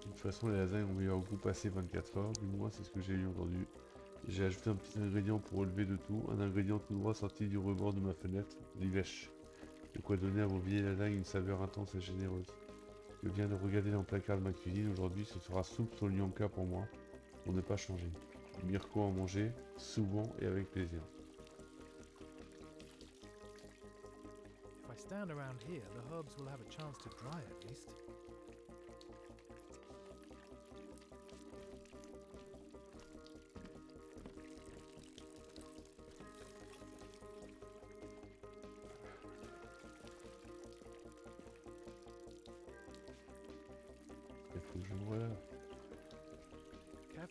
De toute façon, les lasagnes ont meilleur goût passé 24 heures, du moins c'est ce que j'ai eu entendu. J'ai ajouté un petit ingrédient pour relever le tout, un ingrédient tout droit sorti du rebord de ma fenêtre, l'ivèche. De quoi donner à vos vieilles lasagnes une saveur intense et généreuse. Je viens de regarder dans le placard de ma cuisine, aujourd'hui ce sera soupe solyanka pour moi, pour ne pas changer. Mirko en mangeait, souvent et avec plaisir. If I stand around here, the herbs will have a chance to dry at least.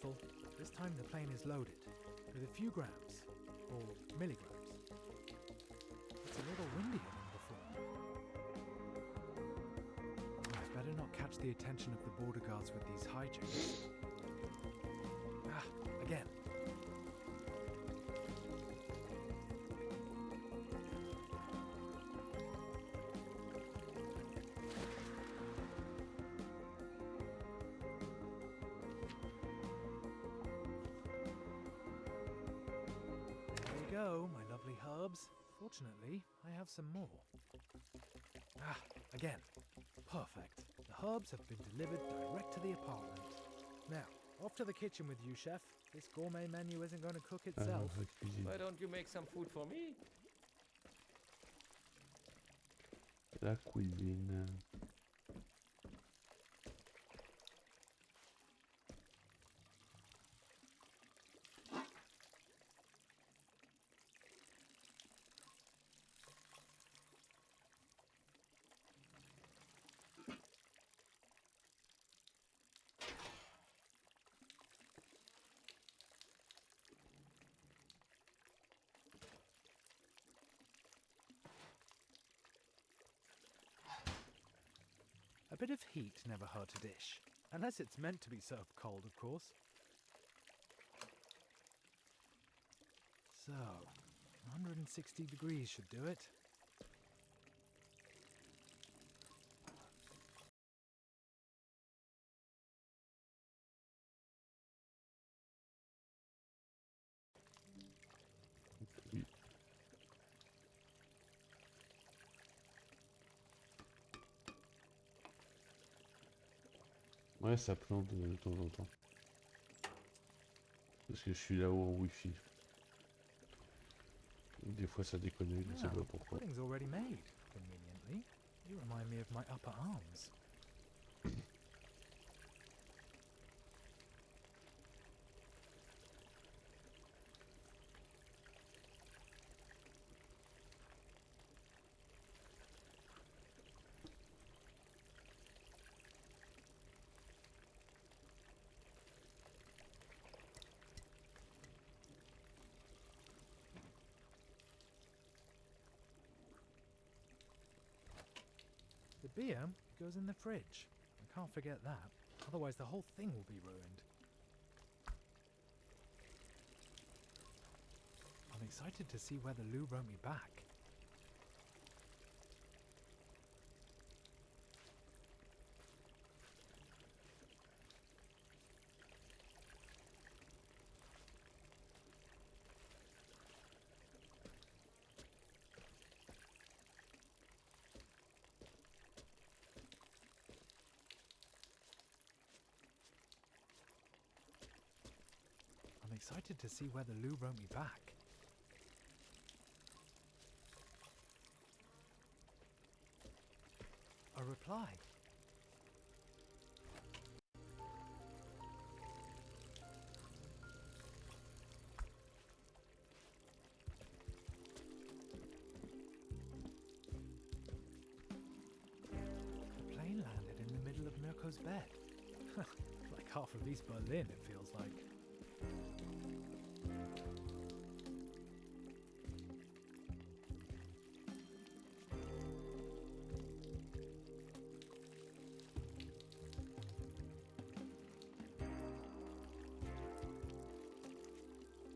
careful. This time the plane is loaded with a few grams, or milligrams. It's a little windier than before. I better not catch the attention of the border guards with these hijinks. Ah, again. There you go, my lovely herbs. Fortunately, I have some more. Ah, again. Perfect. The herbs have been delivered direct to the apartment. Now, off to the kitchen with you, chef. This gourmet menu isn't going to cook itself. la cuisine. Why don't you make some food for me? La cuisine. A bit of heat never hurt a dish. Unless it's meant to be served cold, of course. So, 160 degrees should do it. Oui. Ouais, ça plante de temps en temps. Parce que je suis là-haut en wifi. Des fois ça déconne, je ne sais Wow, pas pourquoi. pudding's already made, conveniently. You remind me of my upper arms. The beer goes in the fridge. I can't forget that. Otherwise the whole thing will be ruined. I'm excited to see whether Lou wrote me back. I'm excited to see whether Lou wrote me back. A reply. The plane landed in the middle of Mirko's bed. Like half of East Berlin, it feels like.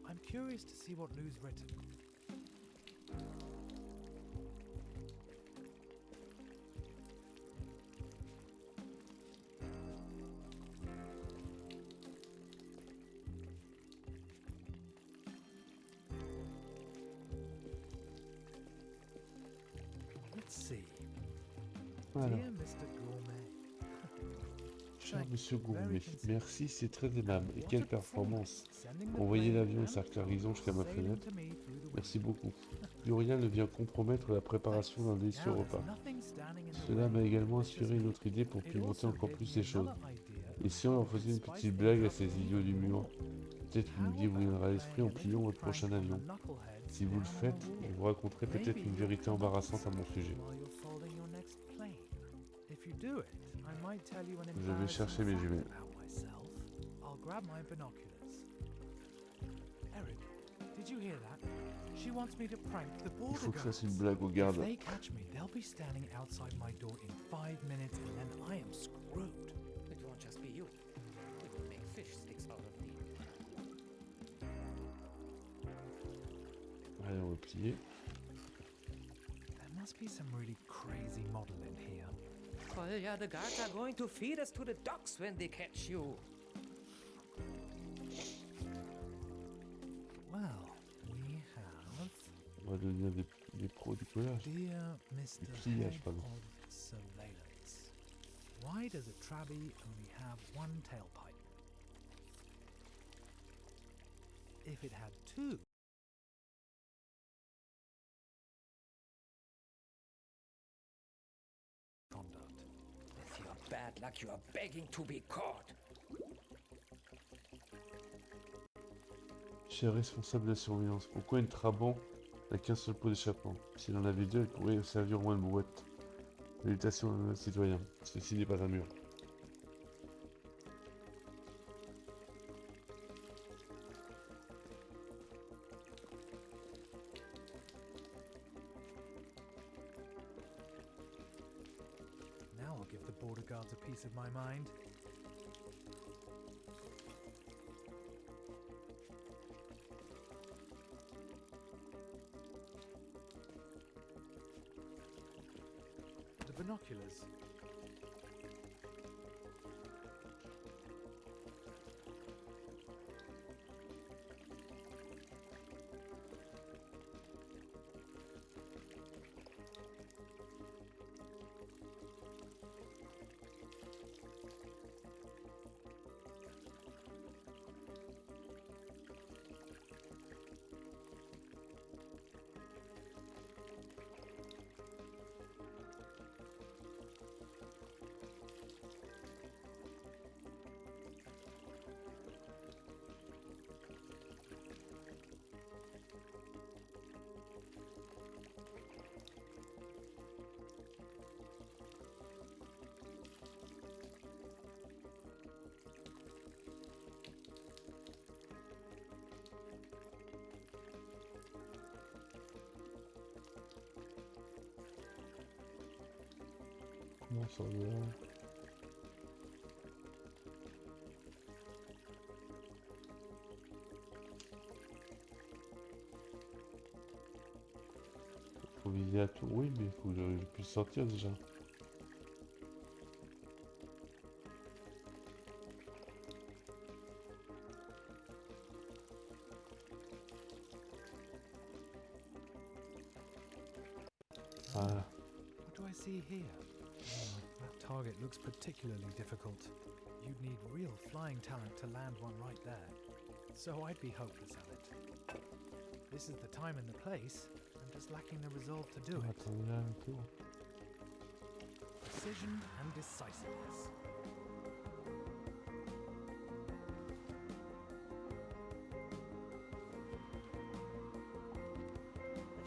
I'm curious to see what Lou's written. Let's see. Voilà. Dear Mr. Gourmet. Cher Thank Monsieur you, very Gourmet, considerate. merci, c'est très aimable. Et What quelle a performance! performance. Sending the Envoyer plane l'avion et and sa cargaison jusqu'à ma sailing fenêtre. to me through the Merci window. beaucoup. Plus rien ne vient compromettre la préparation d'un délicieux Now, repas. there's nothing standing in the Cela way m'a of également delicious inspiré une meal. autre idée pour It pimenter also encore gave plus me les choses. another idea Et of si on leur how faisait une spice petite the blague à cup ces even idiots d'humour? Peut-être How qu'une idée vous about viendra à l'esprit en playing a pliant little votre prochain prank on avion. the knuckleheads Si vous le down on faites, the je wall? vous raconterai peut-être Maybe une you'll vérité come up with embarrassante à mon something sujet. while you're folding your next plane. If you do it, I might tell you an Je vais embarrassing chercher mes fact jumelles. about myself. I'll grab my binoculars. Eric, did you hear that? She wants me to prank the Il border faut que je fasse une guards. blague au If garde. they catch me, they'll be standing outside my door in 5 minutes and then I am screwed. It won't just be you. We will make fish sticks out of me. Allez, on va plier. There must be some really crazy model in here. Kolja, the guards are going to feed us to the dogs when they catch you. Well, we have On va devenir des pros du collage. Dear Mr. pliage, Head pardon. of Surveillance. Why does a Trabi only have one tailpipe? If it had two, conduct. With your bad luck, you are begging to be caught. Cher responsable de la surveillance, pourquoi une Trabant n'a qu'un seul pot d'échappement? S'il en avait deux, elle pourrait servir au moins de brouette. Salutations, citoyen. Ceci n'est pas un mur. Now I'll give the border guards a piece of my mind. The binoculars. Comment on sort de là? Faut viser à tout. Oui, mais il faut que je puisse sortir déjà. Voilà. What do I see here? Oh, that target looks particularly difficult. You'd need real flying talent to land one right there. So I'd be hopeless at it. This is the time and the place. I'm just lacking the resolve to do it. Attends, là, un tour. Precision and decisiveness.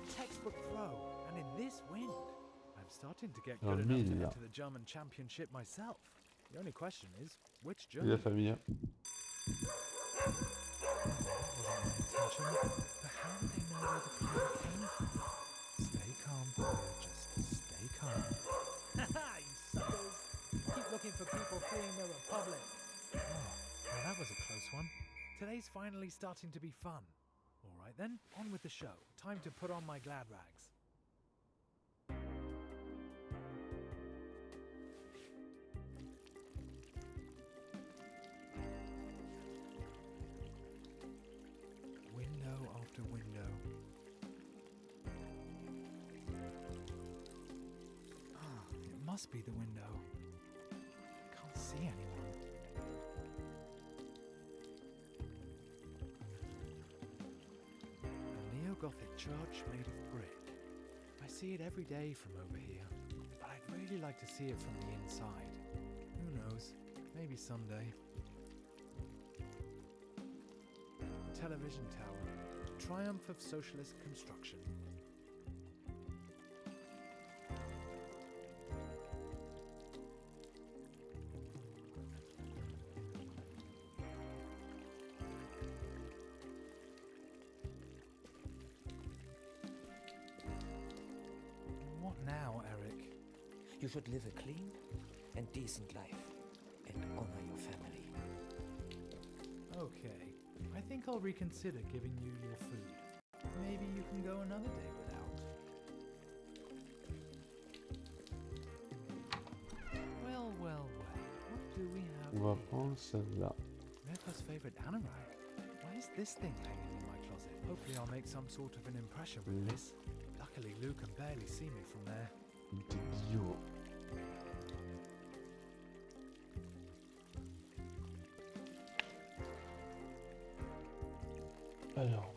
A textbook throw, and in this wind. I'm starting to get Dans good le enough to mille, là. enter the German championship myself. The only question is, which Et la German? famille. That wasn't my intention, but how do they know where the fire came from? Stay calm, Claire, just stay calm. Haha, you suckers! Keep looking for people fleeing the Republic. Oh, well, that was a close one. Today's finally starting to be fun. All right then, on with the show. Time to put on my glad rags. Window after window. Ah, it must be the window. Can't see anyone. A neo-Gothic church made of brick. I see it every day from over here, but I'd really like to see it from the inside. Who knows? Maybe someday. Television tower. Triumph of socialist construction. now, Eric? You should live a clean and decent life and honor your family. Okay. I think I'll reconsider giving you your food. Maybe you can go another day without. Well, well, well. What do we have On va here? prendre celle-là. Mirko's favorite anorak. Why is this thing hanging in my closet? Hopefully I'll make some sort of an impression with this. Luckily Lou can barely see me from there. T'es bio. Alors,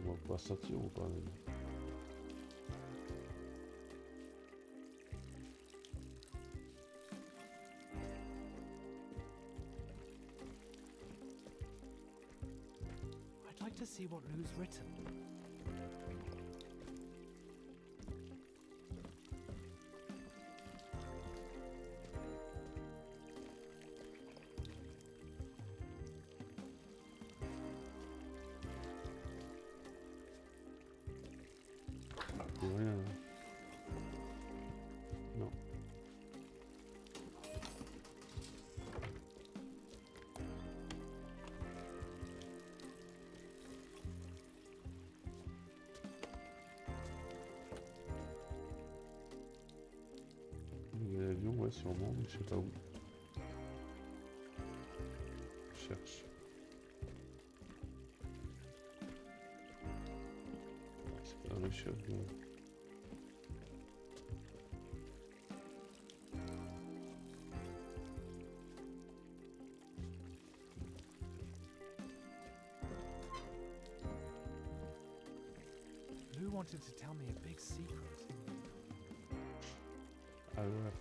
on va pouvoir sortir ou pas même? I'd like to see what Lou's written. Plus rien. Hein. Non. L'avion, ouais, sûrement, mais je sais pas où. Je cherche. C'est pas dans les chiottes, mais... Lou wanted to tell me a big secret. Ah ouais.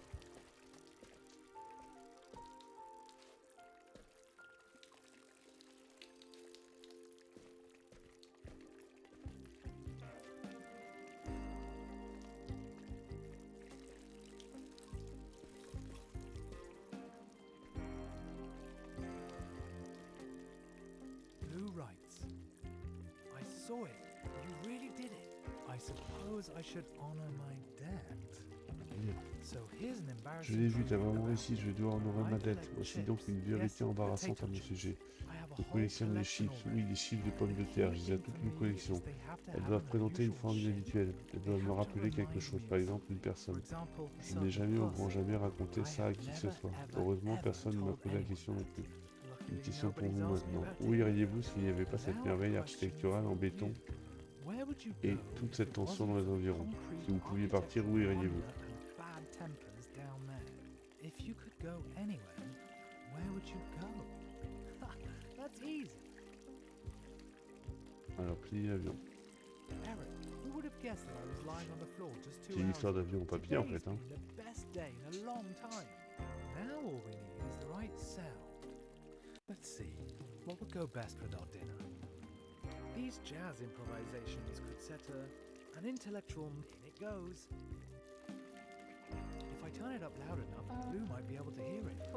Lou writes, I saw it. You really did it. I suppose I should honor my debt. So here's an Je embarrassing l'ai vu, t'as truth vraiment about réussi, je dois honorer ma dette. Voici donc une vérité embarrassante à mon sujet. Je collectionne les chips, oui, les chips de pommes de terre, j'ai déjà toute une collection. Elles doivent présenter une forme inhabituelle. Elles doivent me rappeler quelque chose, par exemple une personne. Je n'ai jamais au grand jamais raconté ça à qui que ce soit. Heureusement, personne ne m'a posé la question non plus. Une question pour vous maintenant. Où iriez-vous s'il n'y avait pas cette merveille architecturale en béton et toute cette tension dans les environs? Si vous pouviez partir, où iriez-vous? If you could go anywhere, where would you go? That's easy. Alors, plier l'avion. Eric, who would have guessed that I was lying on the floor just 2 C'est une hours histoire ago? d'avion en papier en fait. Hein. Today's been the best day in a long time. Now all we need is the right sound. Let's see, what would go best with our dinner? These jazz improvisations could set an intellectual... In it goes. If I turn it up loud enough, Lou might be able to hear it.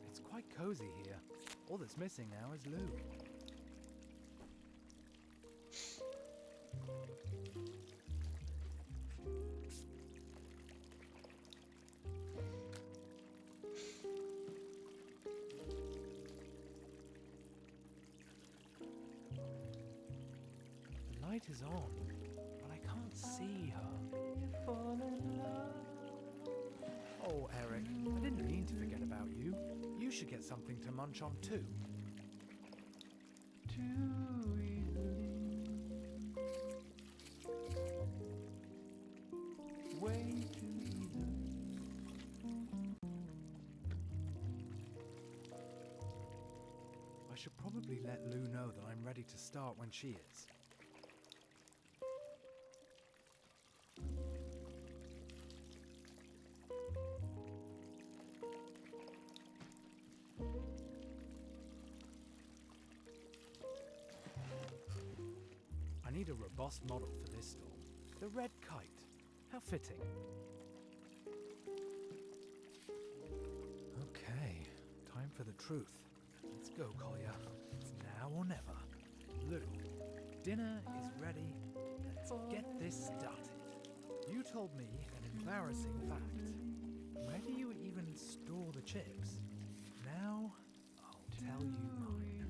It's quite cozy here. All that's missing now is Lou. The light is on, but I can't see her. Oh, Eric, I didn't mean to forget about you. You should get something to munch on too. I should probably let Lou know that I'm ready to start when she is. I need a robust model for this storm. The red kite. How fitting. Okay, time for the truth. Let's go, Collier. It's now or never. Lou, dinner is ready. Let's get this started. You told me an embarrassing fact. Where do you even store the chips? Now, I'll tell you mine.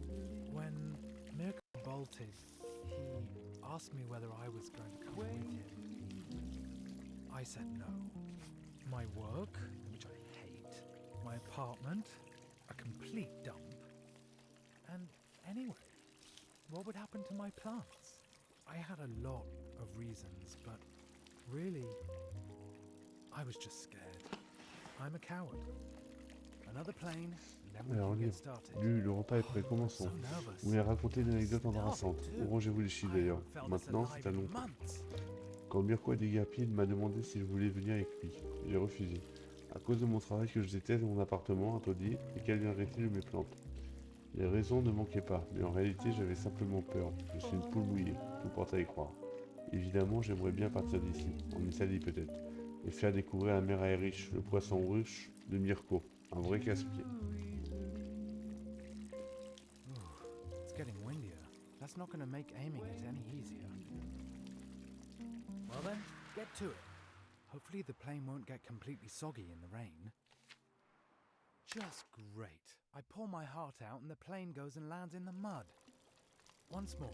When Mirko bolted, he asked me whether I was going to come with him. I said no. My work, which I hate, my apartment, a complete dump. And anyway, what would happen to my plants? I had a lot of reasons, but really, I was just scared. I'm a coward. Another plane, and then we Alors, can on y get est. started. Le repas est prêt, Oh, commençons. so nervous. Vous m'avez raconté une anecdote Stop embarrassante. too. Orangez-vous les chiffres I d'ailleurs. haven't felt this Maintenant, alive c'est à in mon tour. months. Quand Mirko a déguerpi, il m'a demandé si je voulais venir avec lui. J'ai refusé. À cause de mon travail que je déteste dans mon appartement, atelier, et qu'adviendrait-il de mes plantes? Les raisons ne manquaient pas, mais en réalité j'avais simplement peur. Je suis une poule mouillée, tout porte à y croire. Évidemment, j'aimerais bien partir d'ici, en Italie peut-être, et faire découvrir la mer Irish, le poisson ruche de Mirko, un vrai casse-pied. It's getting windier. That's not going to make aiming it any easier. Well then, get to it. Hopefully the plane won't get completely soggy in the rain. Just great. I pour my heart out and the plane goes and lands in the mud. Once more.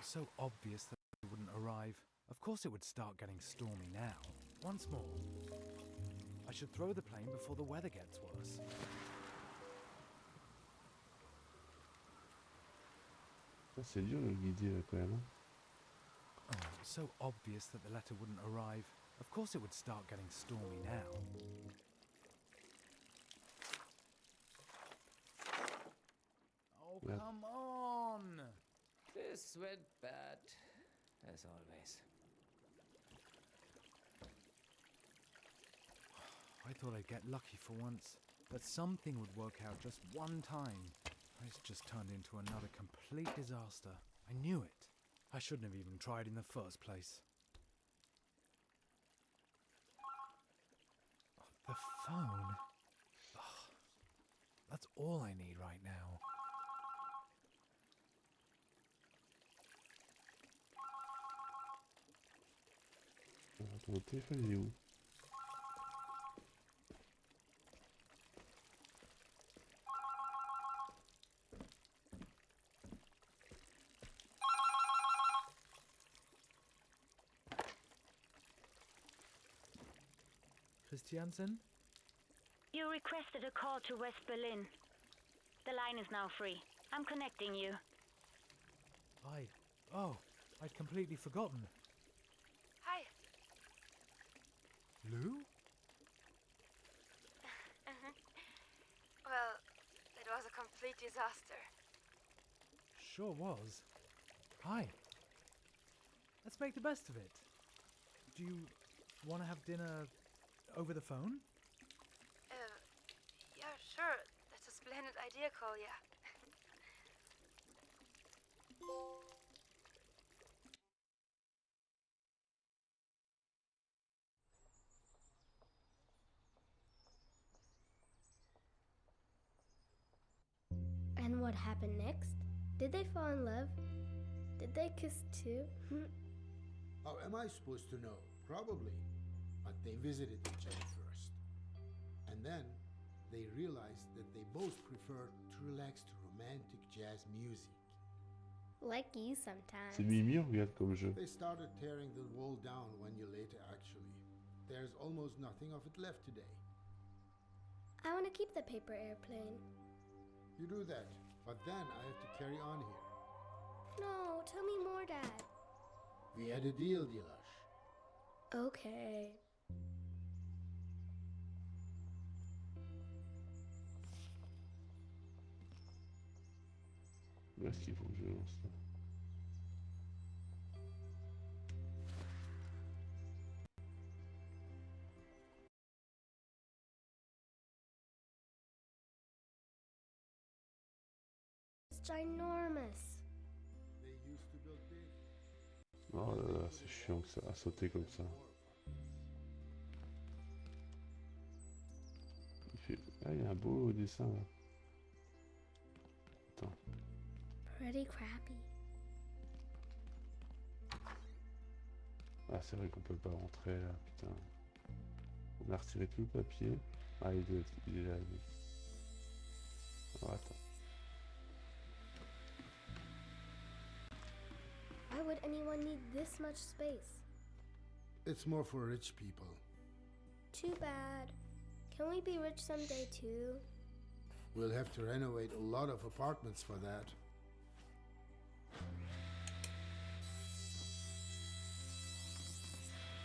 So obvious that it wouldn't arrive. Of course it would start getting stormy now. Once more. I should throw the plane before the weather gets worse. C'est dur de le guider là quand même. Hein. Oh, so obvious that the letter wouldn't arrive. Of course it would start getting stormy now. Oh, Yeah. come on! This went bad, as always. I thought I'd get lucky for once, that something would work out just one time. It's just turned into another complete disaster. I knew it. I shouldn't have even tried in the first place. The phone? Ugh. That's all I need right now. Alors, ton téléphone il est où? Christiansen? You requested a call to West Berlin. The line is now free. I'm connecting you. I'd completely forgotten. Hi. Lou? Well, it was a complete disaster. Sure was. Hi. Let's make the best of it. Do you want to have dinner over the phone? Yeah, sure. That's a splendid idea, Kolya. And what happened next? Did they fall in love? Did they kiss too? How am I supposed to know? Probably. But they visited each other first. And then they realized that they both preferred to relax to romantic jazz music. Like you C'est sometimes. Mimi, regarde comme jeu. They started tearing the wall down 1 year later, actually. There's almost nothing of it left today. I want to keep the paper airplane. You do that, but then I have to carry on here. No, tell me more, Dad. We had a deal, Dilash. Okay. Où est-ce qu'il faut que je lance ça? It's ginormous. They used to build big. Oh là là, c'est chiant que ça, à sauter comme ça. Ah, il y a un beau dessin là. Attends. Pretty crappy. Ah, c'est vrai qu'on peut pas rentrer là, putain. On a retiré tout le papier. Ah, il est là, lui. Alors, attends. Why would anyone need this much space? It's more for rich people. Too bad. Can we be rich someday too? We'll have to renovate a lot of apartments for that.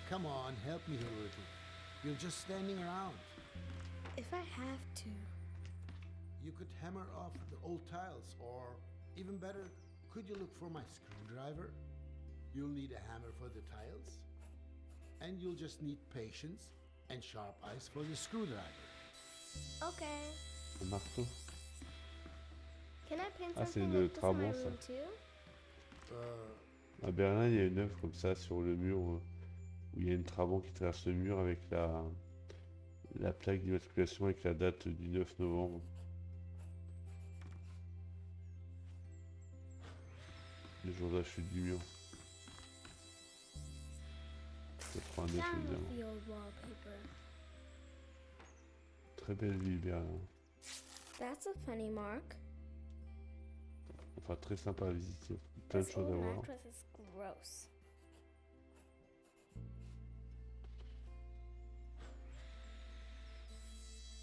Come on, help me here a little. You're just standing around. If I have to. You could hammer off the old tiles, or even better, could you look for my screwdriver? You'll need a hammer for the tiles, and you'll just need patience and sharp eyes for the screwdriver. Okay. Un marteau. Can I paint Ah, c'est something le like this in my Trabant, ça. room too? Uh, À Berlin, il y a une œuvre comme ça sur le mur où il y a une Trabant qui traverse le mur avec la plaque d'immatriculation avec la date du 9 novembre. Le jour de la chute du mur. 89 Down with évidemment. the old wallpaper. Très belle ville Berlin. That's a funny mark. Enfin très sympa à visiter. Plein de This choses à old voir. mattress is gross.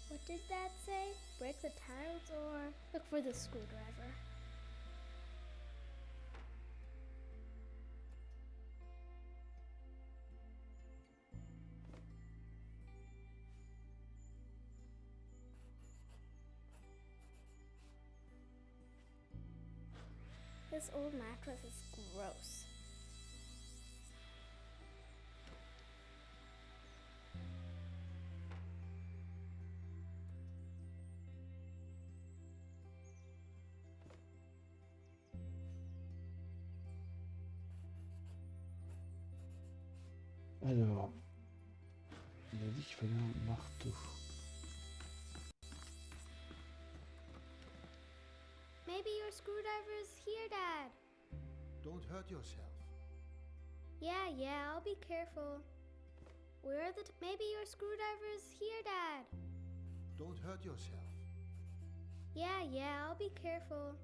What did that say? Break the tiles or look for the screwdriver? This old mattress is gross. Alors, il a dit qu'il fallait un marteau. Maybe your screwdriver is here, Dad. don't hurt yourself. Yeah, I'll be careful. Where are maybe your screwdriver is here, Dad. Don't hurt yourself. Yeah, I'll be careful.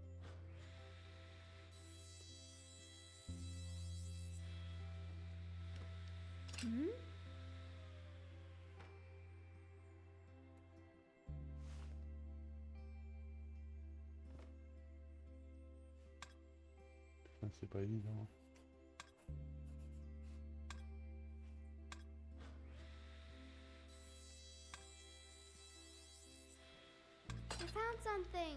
Hmm? Putain, c'est pas évident. I found something.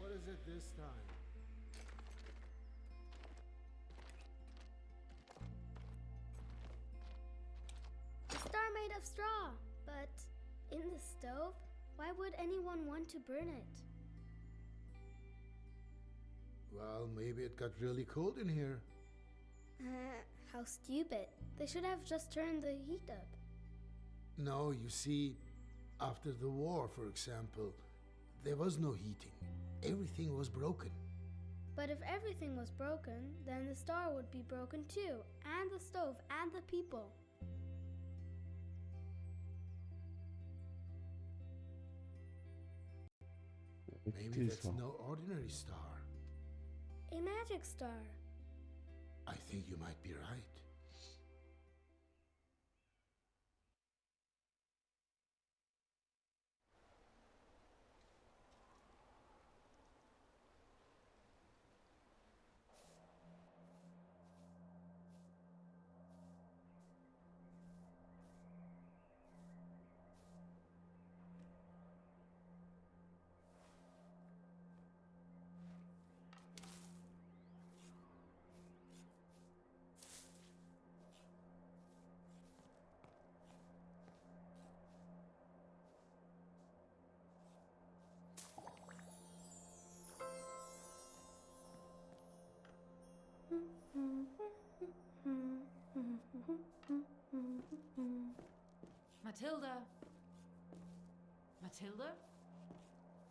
What is it this time? A star made of straw. But in the stove? Why would anyone want to burn it? Well, maybe it got really cold in here. How stupid. They should have just turned the heat up. No, you see, after the war, for example, there was no heating. Everything was broken. But if everything was broken, then the star would be broken too, and the stove, and the people. Maybe that's no ordinary star. A magic star. I think you might be right. Matilda? Matilda?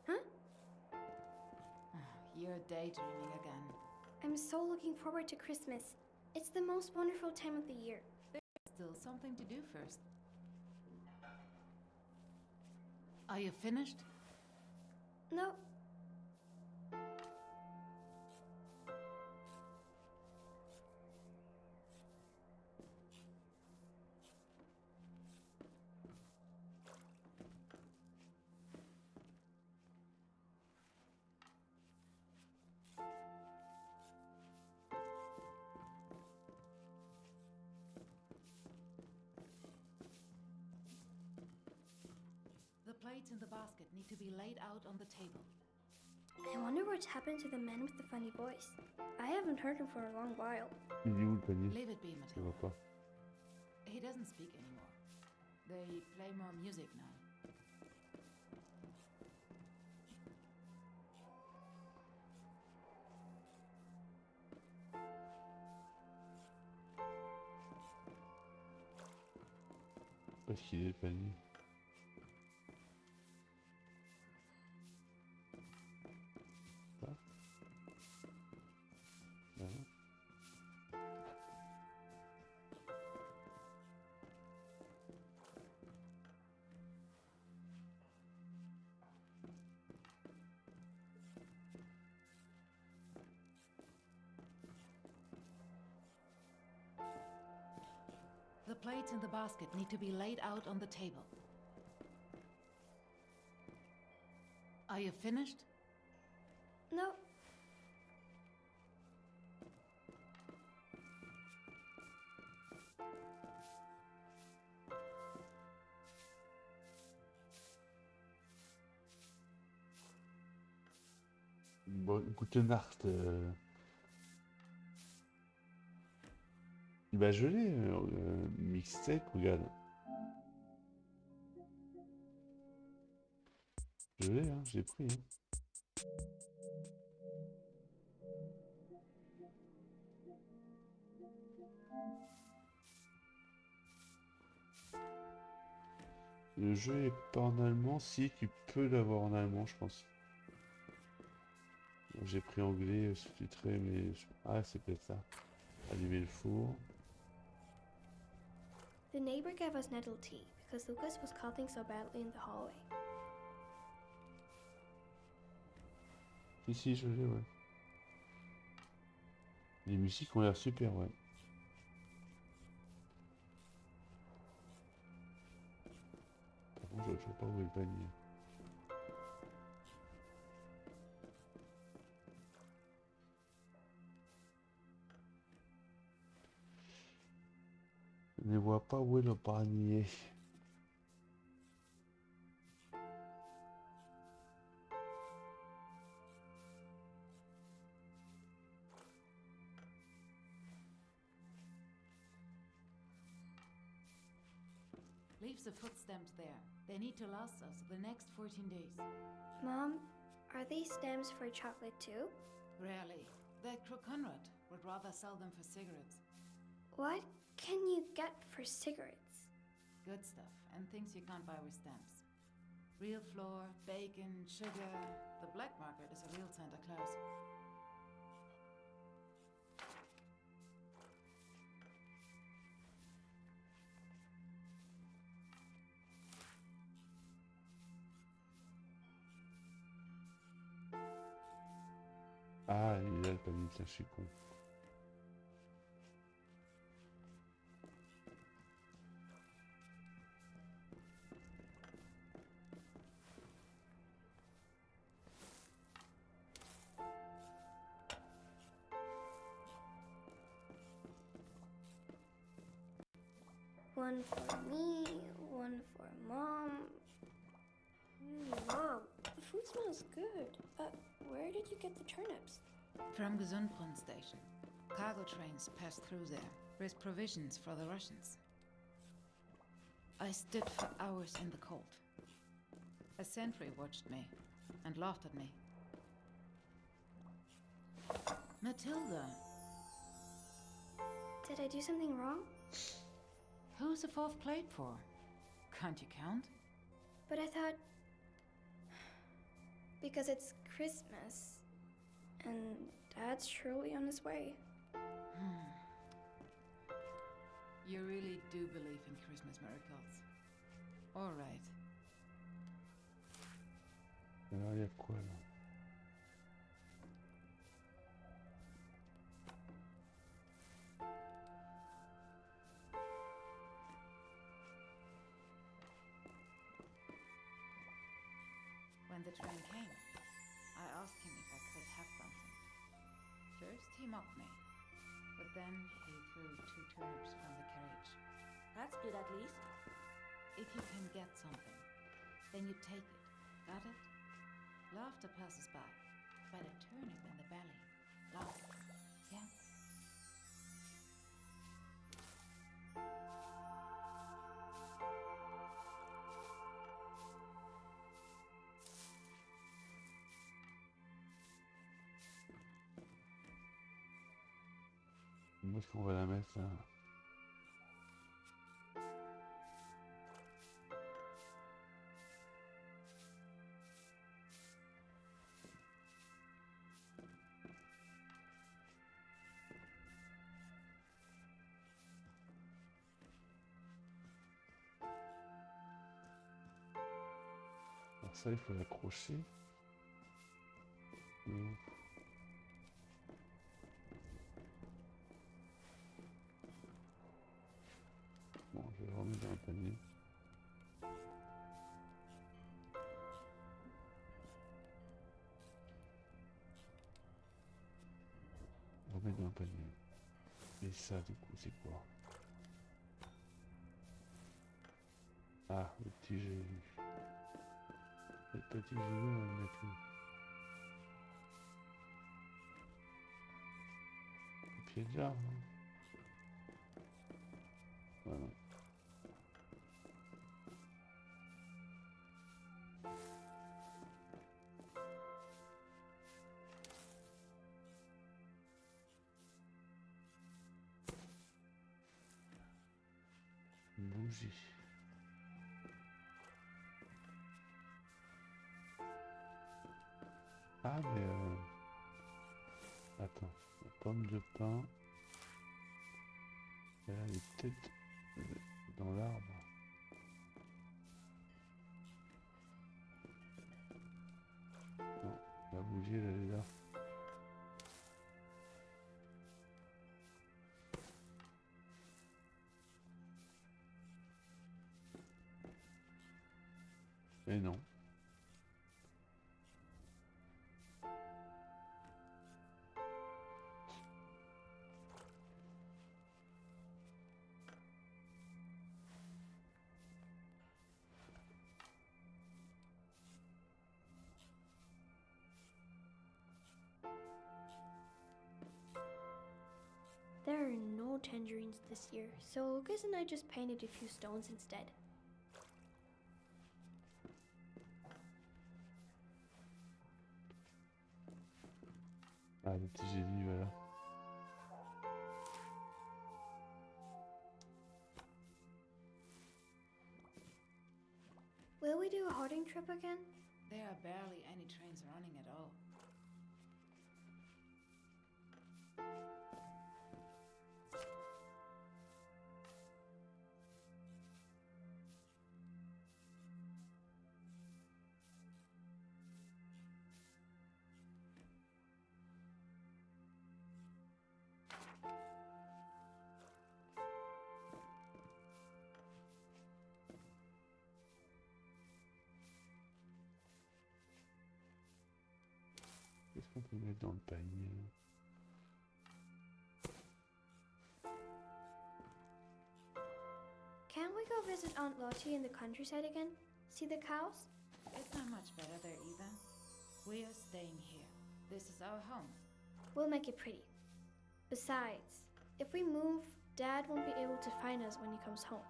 Huh? You're daydreaming again. I'm so looking forward to Christmas. It's the most wonderful time of the year. Still something to do first. Are you finished? No. The plates in the basket need to be laid out on the table. I wonder what's happened to the man with the funny voice. I haven't heard him for a long while. Il est où le panier? Leave it be, Je vois Matilda. pas. He doesn't speak anymore. They play more music now. Où est-ce qu'il est le panier? Là? Là? The plates in the basket need to be laid out on the table. Are you finished? No. Bon, gute Nacht. Bah je l'ai, mixtape, regarde. Je l'ai, hein, j'ai pris. Hein. Le jeu est pas en allemand, si tu peux l'avoir en allemand, je pense. J'ai pris anglais sous-titré, mais ah c'est peut-être ça. Allumer le four. The neighbor gave us nettle tea because Lucas was coughing so badly in the hallway. Si, je l'ai, ouais. Les musiques ont l'air super, ouais. Par contre, je sais pas où est le panier. Je ne vois pas où est le panier. Leave the food stamps there. They need to last us the next 14 days. Mom, are these stamps for chocolate too? Rarely. That crook Conrad would rather sell them for cigarettes. What can you get for cigarettes? Good stuff, and things you can't buy with stamps. Real flour, bacon, sugar. The black market is a real Santa Claus. Ah, il est là le panier, tiens, je suis con. One for me, one for Mom. Mom, the food smells good. Where did you get the turnips? From Gesundbrunn station. Cargo trains pass through there with provisions for the Russians. I stood for hours in the cold. A sentry watched me and laughed at me. Matilda! Did I do something wrong? Who's the fourth plate for? Can't you count? But I thought... Because it's Christmas. And Dad's surely on his way. You really do believe in Christmas miracles. All right. Alors, il y a quoi là? When the train came, I asked him if I could have something. First, he mocked me, but then he threw 2 turnips from the carriage. That's good at least. If you can get something, then you take it. Got it? Laughter passes by, but a turnip in the belly lasts. Yeah? Où est-ce qu'on va la mettre là? Alors ça, il faut l'accrocher. Bon, je vais le remettre dans le panier. Remettre dans le panier. Et ça, du coup, c'est quoi? Ah, le petit joue. Le petit joue, on va le mettre où? Au pied de l'arbre. Voilà. Une bougie. Ah mais attends, la pomme de pin. Elle est peut-être dans l'arbre. Non, la bougie elle est là. Et non. There are no tangerines this year, so Lucas and I just painted a few stones instead. Ah, le petit génie, voilà. Will we do a hoarding trip again? There are barely any trains running at all. Qu'est-ce qu'on peut mettre dans le panier? Can't we go visit Aunt Lottie in the countryside again? See the cows? It's not much better there either. We are staying here. This is our home. We'll make it pretty. Besides, if we move, Dad won't be able to find us when he comes home.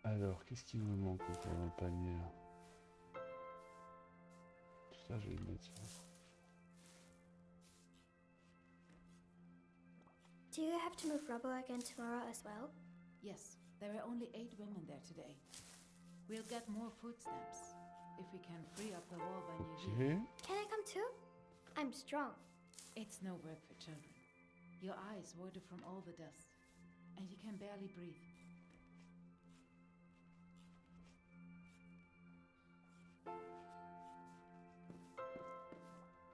Alors, qu'est-ce qui me manque encore dans le panier là? Ça, je vais le mettre ça. Do you have to move rubble again tomorrow as well? Yes, there are only 8 women there today. We'll get more food stamps if we can free up the wall by New Year. Ok. Can I come too? I'm strong. It's no work for children. Your eyes water from all the dust, and you can barely breathe.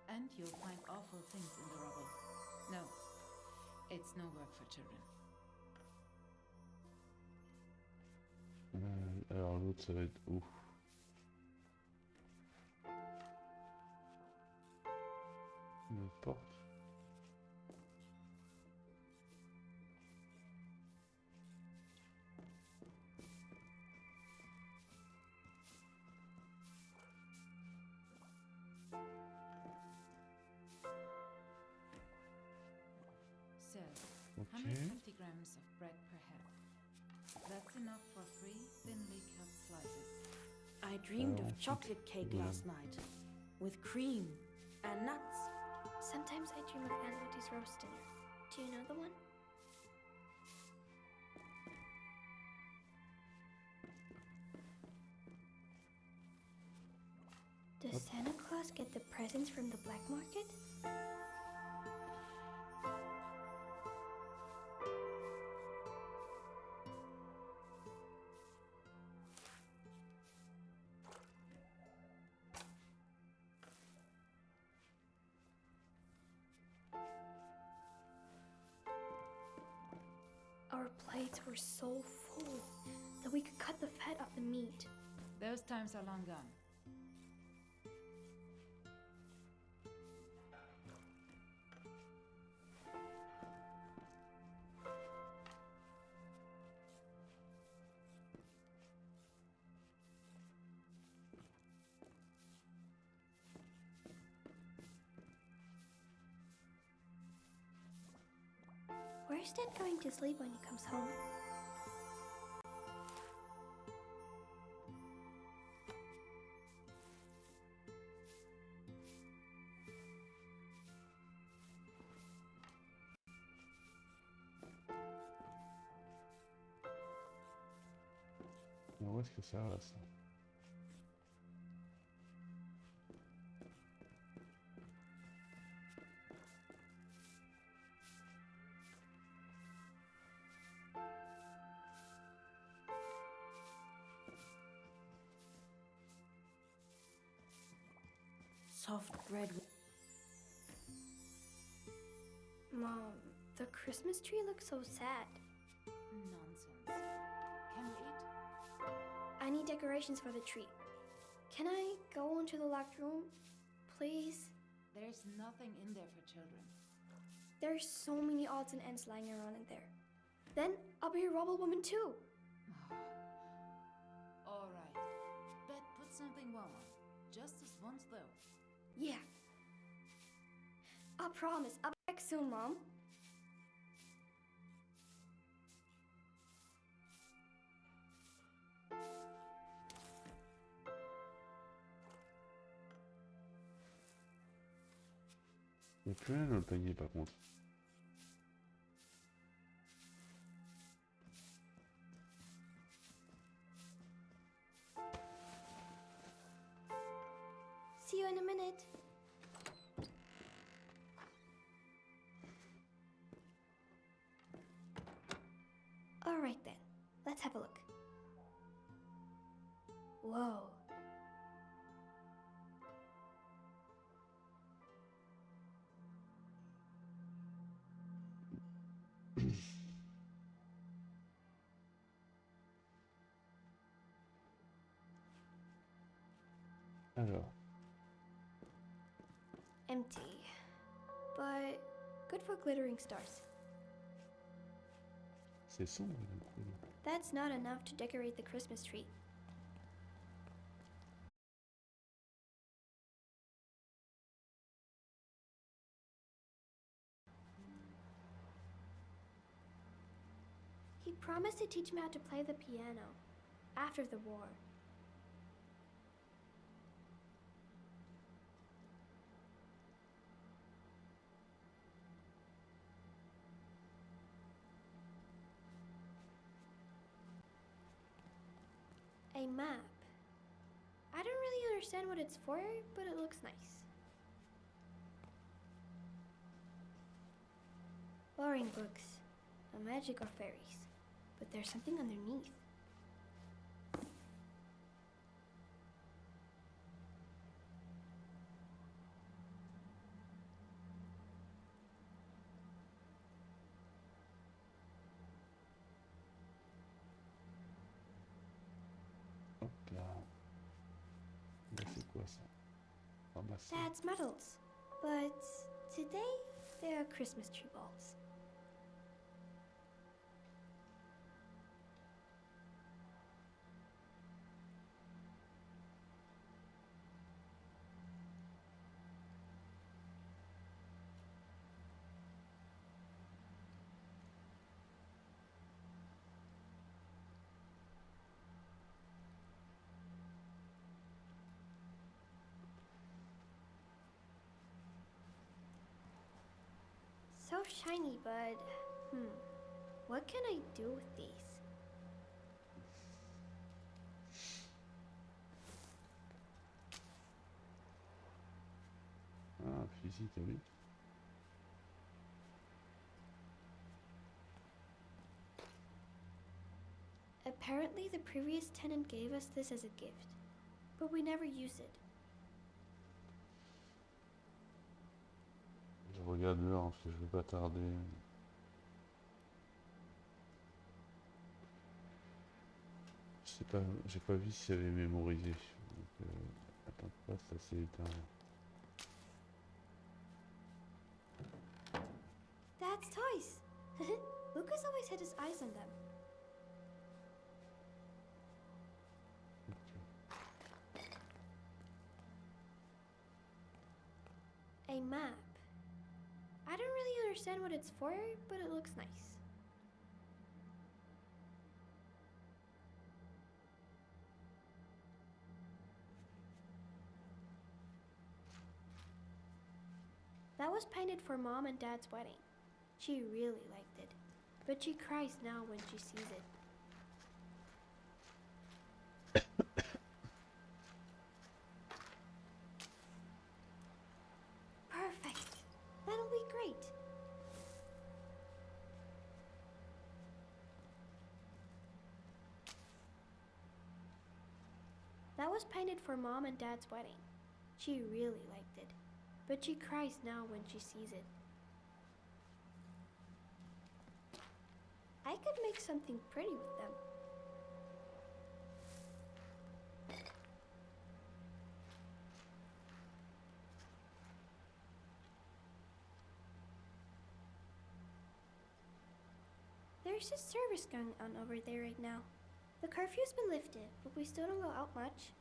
And you'll find awful things in the rubble. No, it's no work for children. Alors l'autre, ça va être où? Une porte. So, Ok. 150 grams of bread per head. That's enough for 3 thinly cut slices. I dreamed Oh, of chocolate cake yeah. last night. With cream and nuts. Sometimes I dream of Aunt Lottie's roast dinner. Do you know the one? Does Santa Claus get the presents from the black market? Our plates were so full that we could cut the fat off the meat. Those times are long gone. Where's Dad going to sleep when he comes home? Où est-ce que ça va, ça? Soft bread. Mom, the Christmas tree looks so sad. Nonsense. Can we eat? I need decorations for the tree. Can I go into the locked room? Please? There's nothing in there for children. There's so many odds and ends lying around in there. Then I'll be a rubble woman too. All right. But put something warm on. Just this once, though. Yeah. I'll promise. I'll be back soon, Mom. Il n'y a plus rien dans le panier par contre. See you in a minute. All right then. Let's have a look. Whoa. Alors, Empty. But good for glittering stars. c'est sombre du coup. That's not enough to decorate the Christmas tree. He promised to teach me how to play the piano after the war. A map. I don't really understand what it's for, but it looks nice. Boring books. No magic or fairies. But there's something underneath. Hop là. Là, c'est quoi ça? Ramasser. Dad's medals. But today, they are Christmas tree balls. So shiny, but what can I do with these? Ah, fusil, t'as vu? Apparently, the previous tenant gave us this as a gift, but we never used it. Je regarde dehors parce que je veux pas tarder. Je sais pas, j'ai pas vu si j'avais mémorisé. Donc, attends, pas, ça s'est éteint. Dad's toys! Lucas always had his eyes on them. A map. I don't really understand what it's for, but it looks nice. That was painted for Mom and Dad's wedding. She really liked it, but she cries now when she sees it. Perfect. That'll be great. That was painted for Mom and Dad's wedding. She really liked it, but she cries now when she sees it. I could make something pretty with them. There's a service going on over there right now. The curfew's been lifted, but we still don't go out much.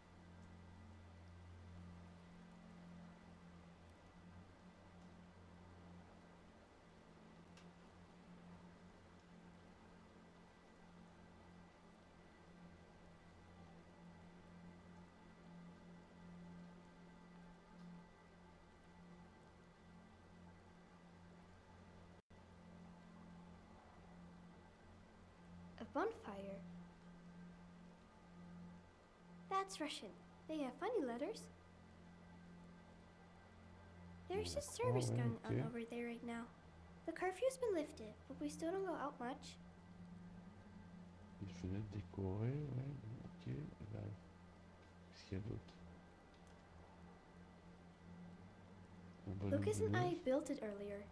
A bonfire. That's Russian. They have funny letters. There's a service going on over there right now. The curfew's been lifted, but we still don't go out much. Une fenêtre décorée, ouais, ok. Et là, qu'est-ce qu'il y a d'autre? Un bonhomme Lucas de and I neige. built it earlier.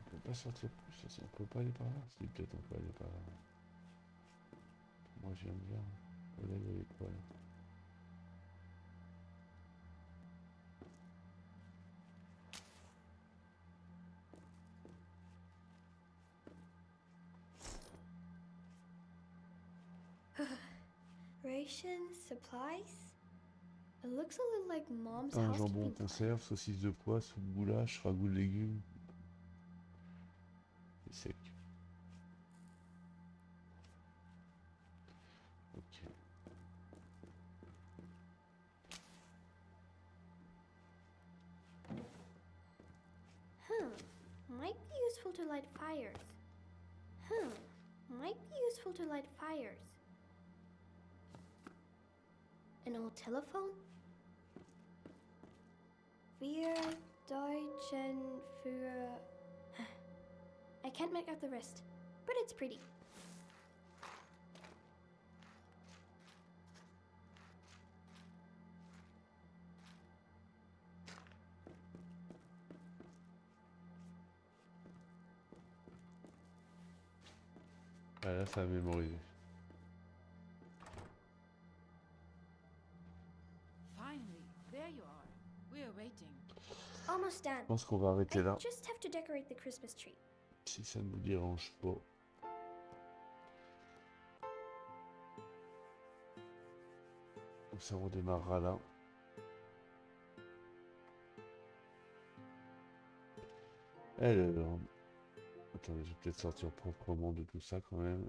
On peut pas sortir plus, on peut pas aller par là. Si, peut-être on peut aller par là. Moi je viens de dire. Là, il y avait quoi là? Rations, supplies. It looks a little like Mom's Pain, jambon, housekeeping plan. conserve, saucisse de pois, soupe goulash, ragoût de légumes. Et sec. Ok. to light fires. Might be useful to light fires. An old telephone? Wir Deutschen für... I can't make out the rest, but it's pretty. Ah, là, ça a mémorisé. Finally, there you are. We are waiting. Almost done. Je pense qu'on va arrêter I là, just have to decorate the Christmas tree. si ça ne vous dérange pas. Donc ça redémarrera là. Alors, attendez, je vais peut-être sortir proprement de tout ça quand même.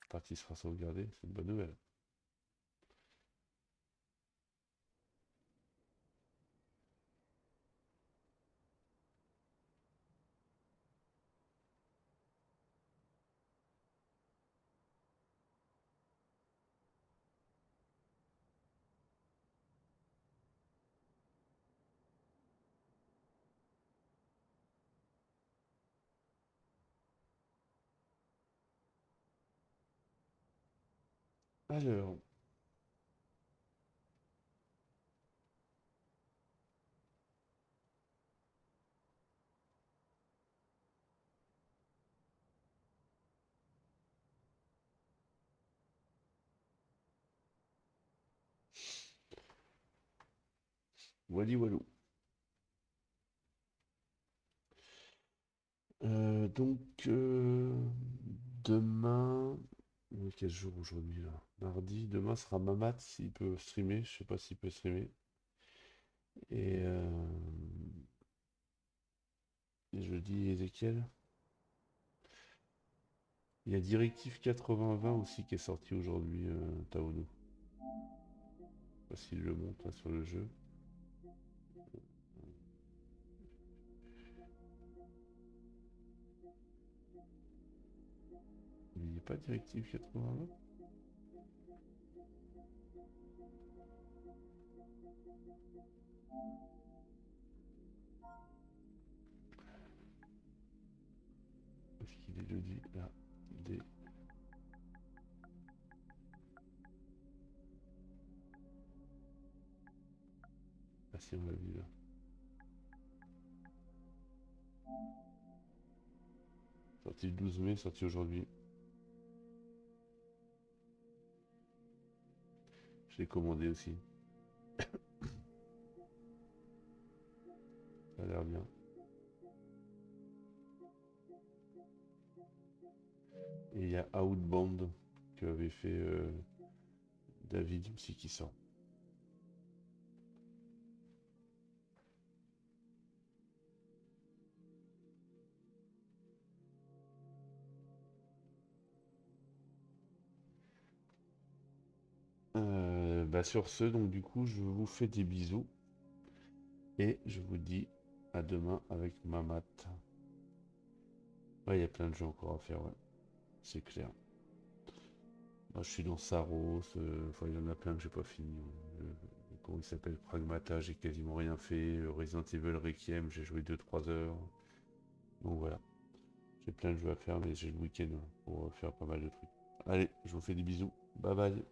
La partie sera sauvegardée, c'est une bonne nouvelle. Alors, wally walou. Donc, demain, quel jour aujourd'hui là? Mardi, demain sera Mamat s'il peut streamer, je sais pas s'il peut streamer. Et jeudi, Ezekiel. Il y a Directive 8020 aussi qui est sorti aujourd'hui, Taonou. Je sais pas s'il le montre hein, sur le jeu. Il n'y a pas Directive 8020? Est-ce qu'il est jeudi là? Des... Ah si, on l'a vu là. Sorti le 12 mai, sorti aujourd'hui. Je l'ai commandé aussi. Ça a l'air bien. Et il y a Outbound que avait fait David aussi qui sort. Sur ce, donc du coup, je vous fais des bisous. Et je vous dis à demain avec Mamat. Ouais, il y a plein de jeux encore à faire, ouais. C'est clair. Moi, je suis dans Saros. Enfin, il y en a plein que j'ai pas fini. Comment il s'appelle? Pragmata, j'ai quasiment rien fait. Resident Evil Requiem, j'ai joué 2-3 heures. Donc voilà. J'ai plein de jeux à faire, mais j'ai le week-end pour faire pas mal de trucs. Allez, je vous fais des bisous. Bye bye.